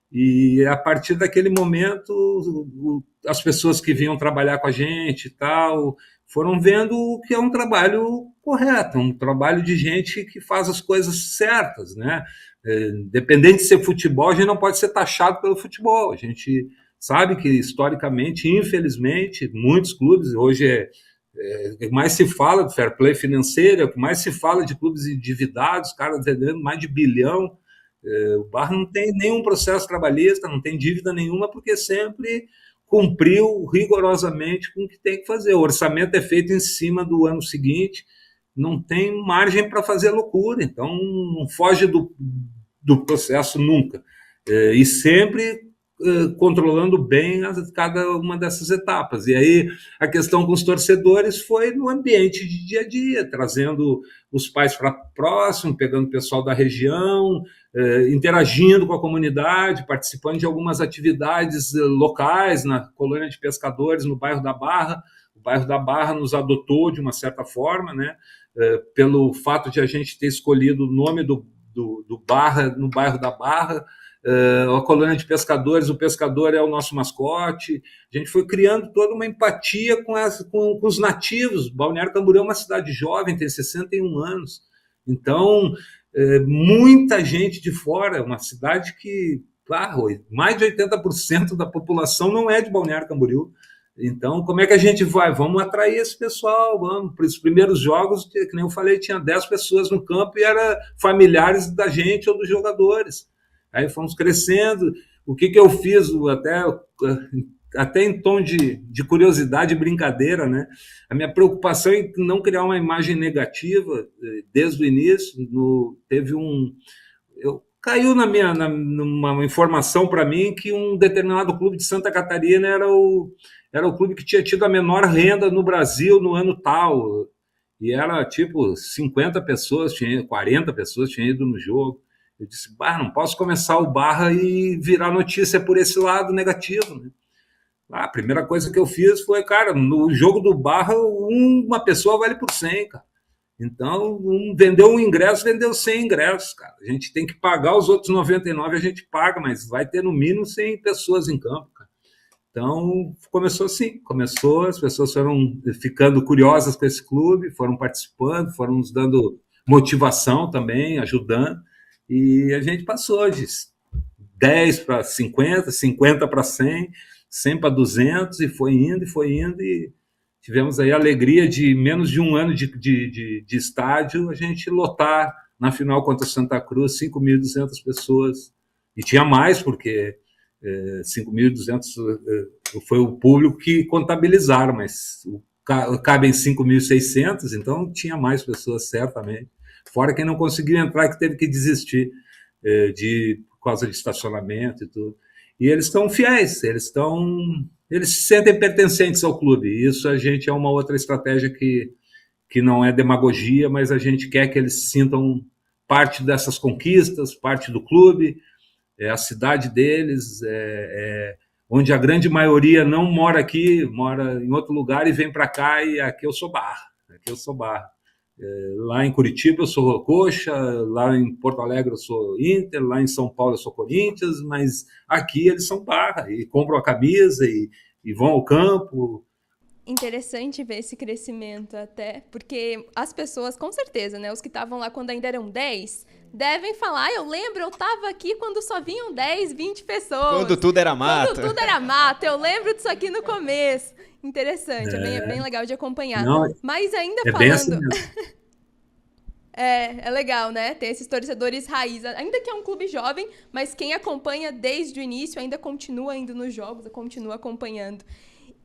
E a partir daquele momento, as pessoas que vinham trabalhar com a gente e tal, foram vendo que é um trabalho correto, um trabalho de gente que faz as coisas certas, né? Independente de ser futebol, a gente não pode ser taxado pelo futebol. A gente sabe que, historicamente, infelizmente, muitos clubes, hoje o que mais se fala do fair play financeiro, é o que mais se fala de clubes endividados, caras vendendo mais de R$ 1 bilhão. O Barra não tem nenhum processo trabalhista, não tem dívida nenhuma, porque sempre cumpriu rigorosamente com o que tem que fazer. O orçamento é feito em cima do ano seguinte, não tem margem para fazer loucura, então não foge do processo nunca. E sempre controlando bem cada uma dessas etapas. E aí a questão com os torcedores foi no ambiente de dia a dia, trazendo os pais para próximo, pegando o pessoal da região, interagindo com a comunidade, participando de algumas atividades locais na colônia de pescadores no bairro da Barra. O bairro da Barra nos adotou de uma certa forma, né? Pelo fato de a gente ter escolhido o nome do Barra no bairro da Barra. A colônia de pescadores, o pescador é o nosso mascote. A gente foi criando toda uma empatia com os nativos. Balneário Camboriú é uma cidade jovem, tem 61 anos. Então, muita gente de fora, uma cidade que, claro, mais de 80% da população não é de Balneário Camboriú. Então, como é que a gente vai? Vamos atrair esse pessoal, vamos. Para os primeiros jogos, que nem eu falei, tinha 10 pessoas no campo e eram familiares da gente ou dos jogadores. Aí fomos crescendo. O que eu fiz, até até em tom de curiosidade e brincadeira, né? A minha preocupação é não criar uma imagem negativa desde o início. Caiu numa informação para mim que um determinado clube de Santa Catarina era o clube que tinha tido a menor renda no Brasil no ano tal. E era tipo 50 pessoas, 40 pessoas tinham ido no jogo. Eu disse, não posso começar o Barra e virar notícia por esse lado negativo, né? A primeira coisa que eu fiz foi, cara, no jogo do Barra, uma pessoa vale por 100, cara. Então, vendeu um ingresso, vendeu 100 ingressos, cara. A gente tem que pagar os outros 99, a gente paga, mas vai ter no mínimo 100 pessoas em campo, cara. Então, começou assim. As pessoas foram ficando curiosas com esse clube, foram participando, foram nos dando motivação também, ajudando. E a gente passou de 10 para 50, 50 para 100, 100 para 200, e foi indo, e tivemos aí a alegria de menos de um ano de estádio, a gente lotar na final contra o Santa Cruz, 5.200 pessoas. E tinha mais, porque 5.200 foi o público que contabilizaram, mas cabem 5.600, então tinha mais pessoas, certamente. Fora quem não conseguiu entrar, que teve que desistir por causa de estacionamento e tudo. E eles estão fiéis, eles se sentem pertencentes ao clube. E isso a gente é uma outra estratégia que não é demagogia, mas a gente quer que eles se sintam parte dessas conquistas, parte do clube, é a cidade deles, onde a grande maioria não mora aqui, mora em outro lugar e vem para cá, e aqui eu sou Barra. Lá em Curitiba eu sou Coxa, lá em Porto Alegre eu sou Inter, lá em São Paulo eu sou Corinthians, mas aqui eles são Barra, e compram a camisa e vão ao campo. Interessante ver esse crescimento até, porque as pessoas, com certeza, né, os que estavam lá quando ainda eram 10, devem falar, eu lembro, eu estava aqui quando só vinham 10, 20 pessoas. Quando tudo era mato. Eu lembro disso aqui no começo. Interessante, é bem legal de acompanhar. Não, mas ainda falando... Bem assim mesmo. É legal, né? Ter esses torcedores raiz. Ainda que é um clube jovem, mas quem acompanha desde o início ainda continua indo nos jogos, continua acompanhando.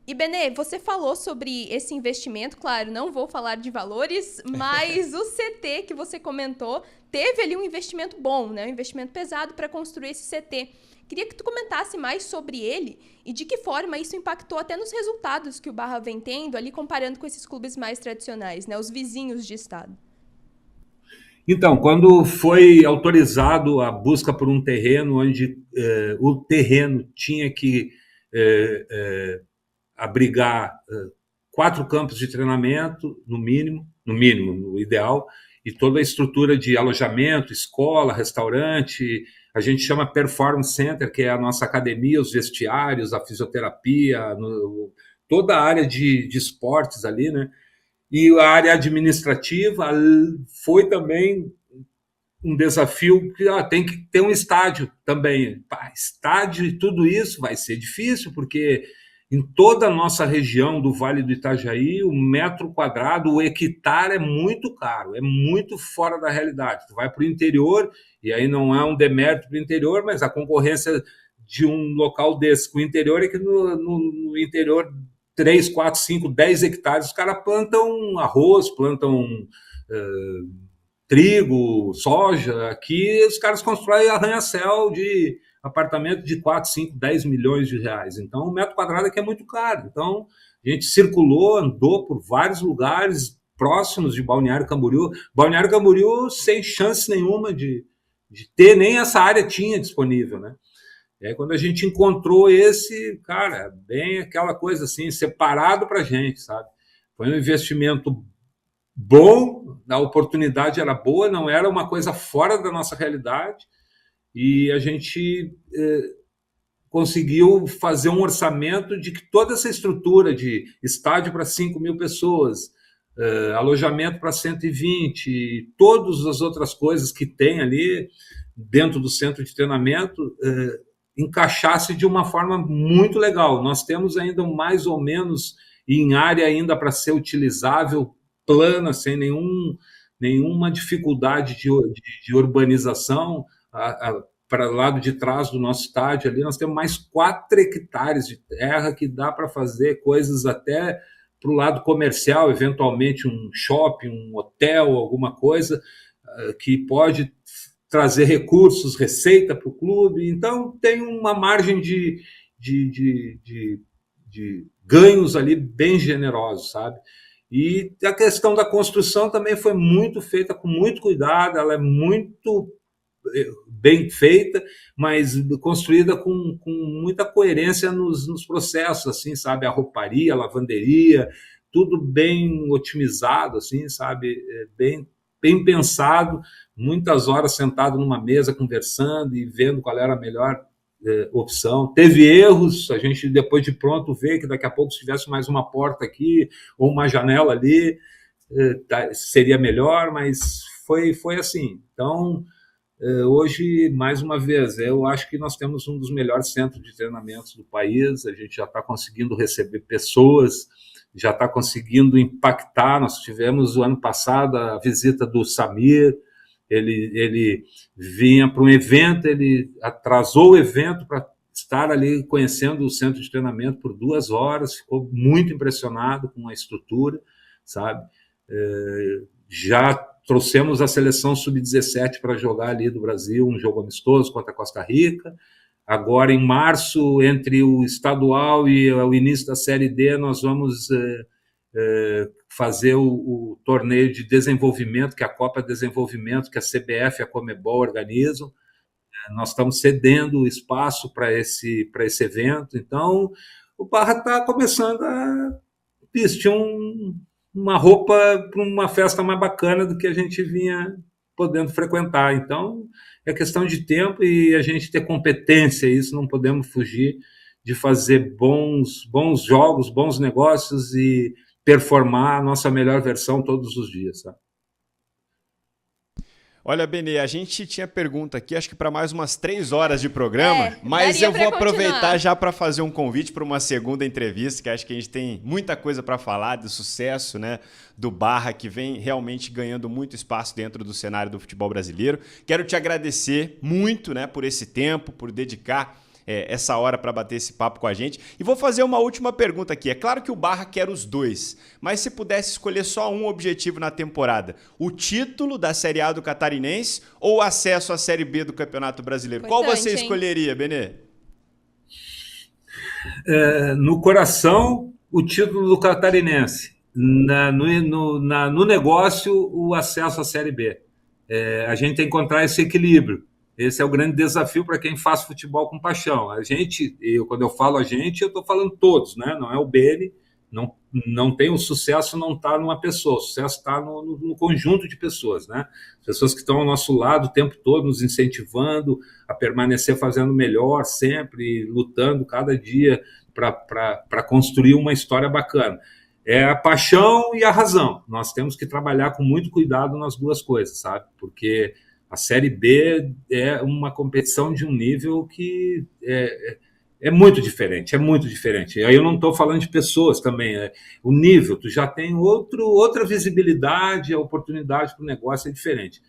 E, Benê, você falou sobre esse investimento, claro, não vou falar de valores, mas o CT que você comentou teve ali um investimento bom, né? Um investimento pesado para construir esse CT. Queria que tu comentasse mais sobre ele e de que forma isso impactou até nos resultados que o Barra vem tendo ali, comparando com esses clubes mais tradicionais, né? Os vizinhos de estado. Então, quando foi autorizado a busca por um terreno onde o terreno tinha que abrigar 4 campos de treinamento, no mínimo, no ideal, e toda a estrutura de alojamento, escola, restaurante, a gente chama Performance Center, que é a nossa academia, os vestiários, a fisioterapia, toda a área de esportes ali, né? E a área administrativa foi também um desafio, que tem que ter um estádio também. Estádio e tudo isso vai ser difícil, porque em toda a nossa região do Vale do Itajaí, o metro quadrado, o hectare é muito caro, é muito fora da realidade. Tu vai para o interior, e aí não é um demérito para o interior, mas a concorrência de um local desse com o interior é que no interior 3, 4, 5, 10 hectares, os caras plantam arroz, plantam trigo, soja. Aqui os caras constroem arranha-céu de apartamento de 4, 5, 10 milhões de reais. Então, o metro quadrado aqui é muito caro. Então, a gente circulou, andou por vários lugares próximos de Balneário Camboriú. Balneário Camboriú sem chance nenhuma de ter, nem essa área tinha disponível, né? E aí, quando a gente encontrou esse, cara, bem aquela coisa assim, separado para a gente, sabe? Foi um investimento bom, a oportunidade era boa, não era uma coisa fora da nossa realidade, e a gente conseguiu fazer um orçamento de que toda essa estrutura de estádio para 5.000 pessoas, alojamento para 120, todas as outras coisas que tem ali dentro do centro de treinamento, encaixasse de uma forma muito legal. Nós temos ainda mais ou menos em área ainda para ser utilizável, plana, sem nenhuma dificuldade de urbanização. para o lado de trás do nosso estádio ali, nós temos mais 4 hectares de terra que dá para fazer coisas até para o lado comercial, eventualmente um shopping, um hotel, alguma coisa que pode trazer recursos, receita para o clube. Então, tem uma margem de ganhos ali bem generosos, sabe? E a questão da construção também foi muito feita com muito cuidado, ela é muito bem feita, mas construída com muita coerência nos processos, assim, sabe? A rouparia, a lavanderia, tudo bem otimizado, assim, sabe? Bem pensado, muitas horas sentado numa mesa conversando e vendo qual era a melhor opção. Teve erros, a gente depois de pronto vê que daqui a pouco se tivesse mais uma porta aqui ou uma janela ali, seria melhor, mas foi assim. Então, hoje, mais uma vez, eu acho que nós temos um dos melhores centros de treinamentos do país, a gente já está conseguindo receber pessoas, já está conseguindo impactar. Nós tivemos o ano passado a visita do Samir, ele vinha para um evento, ele atrasou o evento para estar ali conhecendo o centro de treinamento por 2 horas, ficou muito impressionado com a estrutura, sabe? Já trouxemos a seleção sub-17 para jogar ali do Brasil, um jogo amistoso contra a Costa Rica. Agora, em março, entre o estadual e o início da Série D, nós vamos fazer o torneio de desenvolvimento, que é a Copa de Desenvolvimento, que a CBF e a Conmebol organizam. Nós estamos cedendo o espaço para esse evento. Então, o Barra está começando a vestir uma roupa para uma festa mais bacana do que a gente vinha podendo frequentar. Então, é questão de tempo e a gente ter competência, isso não podemos fugir de fazer bons jogos, bons negócios e performar a nossa melhor versão todos os dias, sabe? Olha, Benê, a gente tinha pergunta aqui, acho que para mais umas 3 horas de programa, mas eu vou aproveitar já para fazer um convite para uma segunda entrevista, que acho que a gente tem muita coisa para falar do sucesso, né, do Barra, que vem realmente ganhando muito espaço dentro do cenário do futebol brasileiro. Quero te agradecer muito, né, por esse tempo, por dedicar essa hora para bater esse papo com a gente. E vou fazer uma última pergunta aqui. É claro que o Barra quer os dois, mas se pudesse escolher só um objetivo na temporada, o título da Série A do Catarinense ou o acesso à Série B do Campeonato Brasileiro? Qual você escolheria, Benê? No coração, o título do Catarinense. No negócio, o acesso à Série B. A gente tem que encontrar esse equilíbrio. Esse é o grande desafio para quem faz futebol com paixão. Quando eu falo a gente, eu estou falando todos, né? Não é o Beni, não tem o sucesso, não está numa pessoa, o sucesso está no conjunto de pessoas, né? Pessoas que estão ao nosso lado o tempo todo, nos incentivando a permanecer fazendo melhor sempre, lutando cada dia para construir uma história bacana. É a paixão e a razão. Nós temos que trabalhar com muito cuidado nas duas coisas, sabe? Porque a Série B é uma competição de um nível que é muito diferente, é muito diferente. Aí eu não estou falando de pessoas também, o nível, tu já tem outra visibilidade, a oportunidade para o negócio é diferente.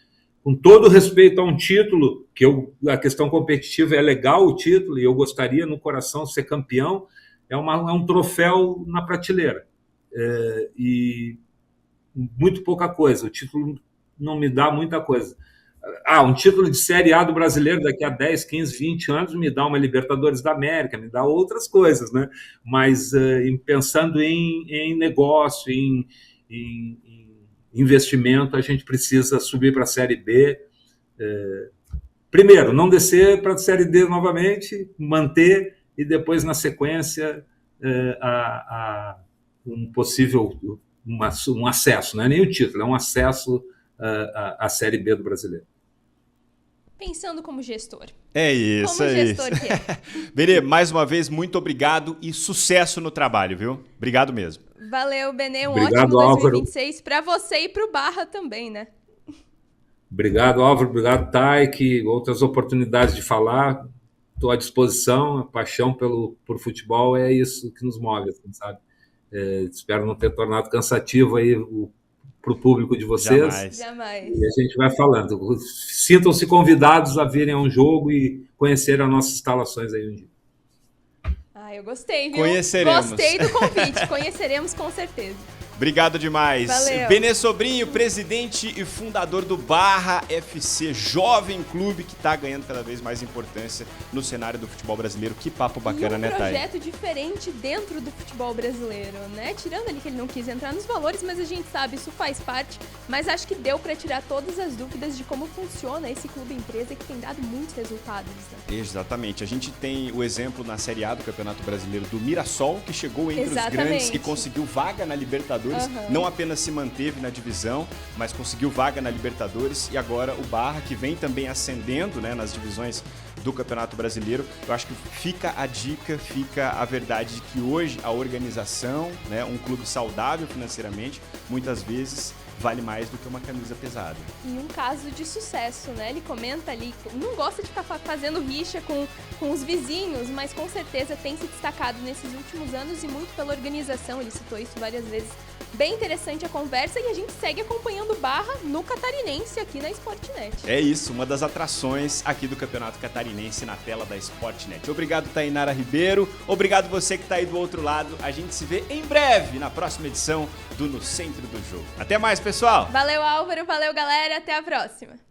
Com todo respeito a um título, a questão competitiva é legal o título, e eu gostaria no coração ser campeão, é um troféu na prateleira. E muito pouca coisa, o título não me dá muita coisa. Um título de Série A do brasileiro daqui a 10, 15, 20 anos me dá uma Libertadores da América, me dá outras coisas, né? Mas pensando em negócio, em investimento, a gente precisa subir para a Série B. Primeiro, não descer para a Série D novamente, manter e depois, na sequência, um possível um acesso, não é nem o título, é um acesso à Série B do brasileiro. Pensando como gestor. É isso, como gestor que é. Benê, mais uma vez, muito obrigado e sucesso no trabalho, viu? Obrigado mesmo. Valeu, Benê. Obrigado, ótimo 2026 para você e para o Barra também, né? Obrigado, Álvaro. Obrigado, Thay, que outras oportunidades de falar. Estou à disposição. A paixão por futebol é isso que nos move, assim, sabe? Espero não ter tornado cansativo aí o para o público de vocês. Jamais. Jamais. E a gente vai falando. Sintam-se convidados a virem a um jogo e conhecer as nossas instalações aí um dia. Ah, eu gostei, viu? Conheceremos. Gostei do convite. Conheceremos com certeza. Obrigado demais. Valeu. Benê Sobrinho, presidente e fundador do Barra FC, jovem clube que está ganhando cada vez mais importância no cenário do futebol brasileiro. Que papo bacana, né, Thay? Um projeto diferente dentro do futebol brasileiro, né? Tirando ali que ele não quis entrar nos valores, mas a gente sabe, isso faz parte. Mas acho que deu para tirar todas as dúvidas de como funciona esse clube empresa que tem dado muitos resultados, né? Exatamente. A gente tem o exemplo na Série A do Campeonato Brasileiro do Mirassol, que chegou entre os grandes e conseguiu vaga na Libertadores. Não apenas se manteve na divisão, mas conseguiu vaga na Libertadores. E agora o Barra, que vem também ascendendo, né, nas divisões do Campeonato Brasileiro. Eu acho que fica a dica, fica a verdade de que hoje a organização, né, um clube saudável financeiramente, muitas vezes vale mais do que uma camisa pesada. E um caso de sucesso, né? Ele comenta ali, não gosta de ficar fazendo rixa com os vizinhos, mas com certeza tem se destacado nesses últimos anos e muito pela organização, ele citou isso várias vezes. Bem interessante a conversa e a gente segue acompanhando o Barra no Catarinense aqui na Sportnet. É isso, uma das atrações aqui do Campeonato Catarinense na tela da Sportnet. Obrigado, Tainara Ribeiro. Obrigado você que está aí do outro lado. A gente se vê em breve na próxima edição do No Centro do Jogo. Até mais, pessoal! Valeu, Álvaro. Valeu, galera. Até a próxima.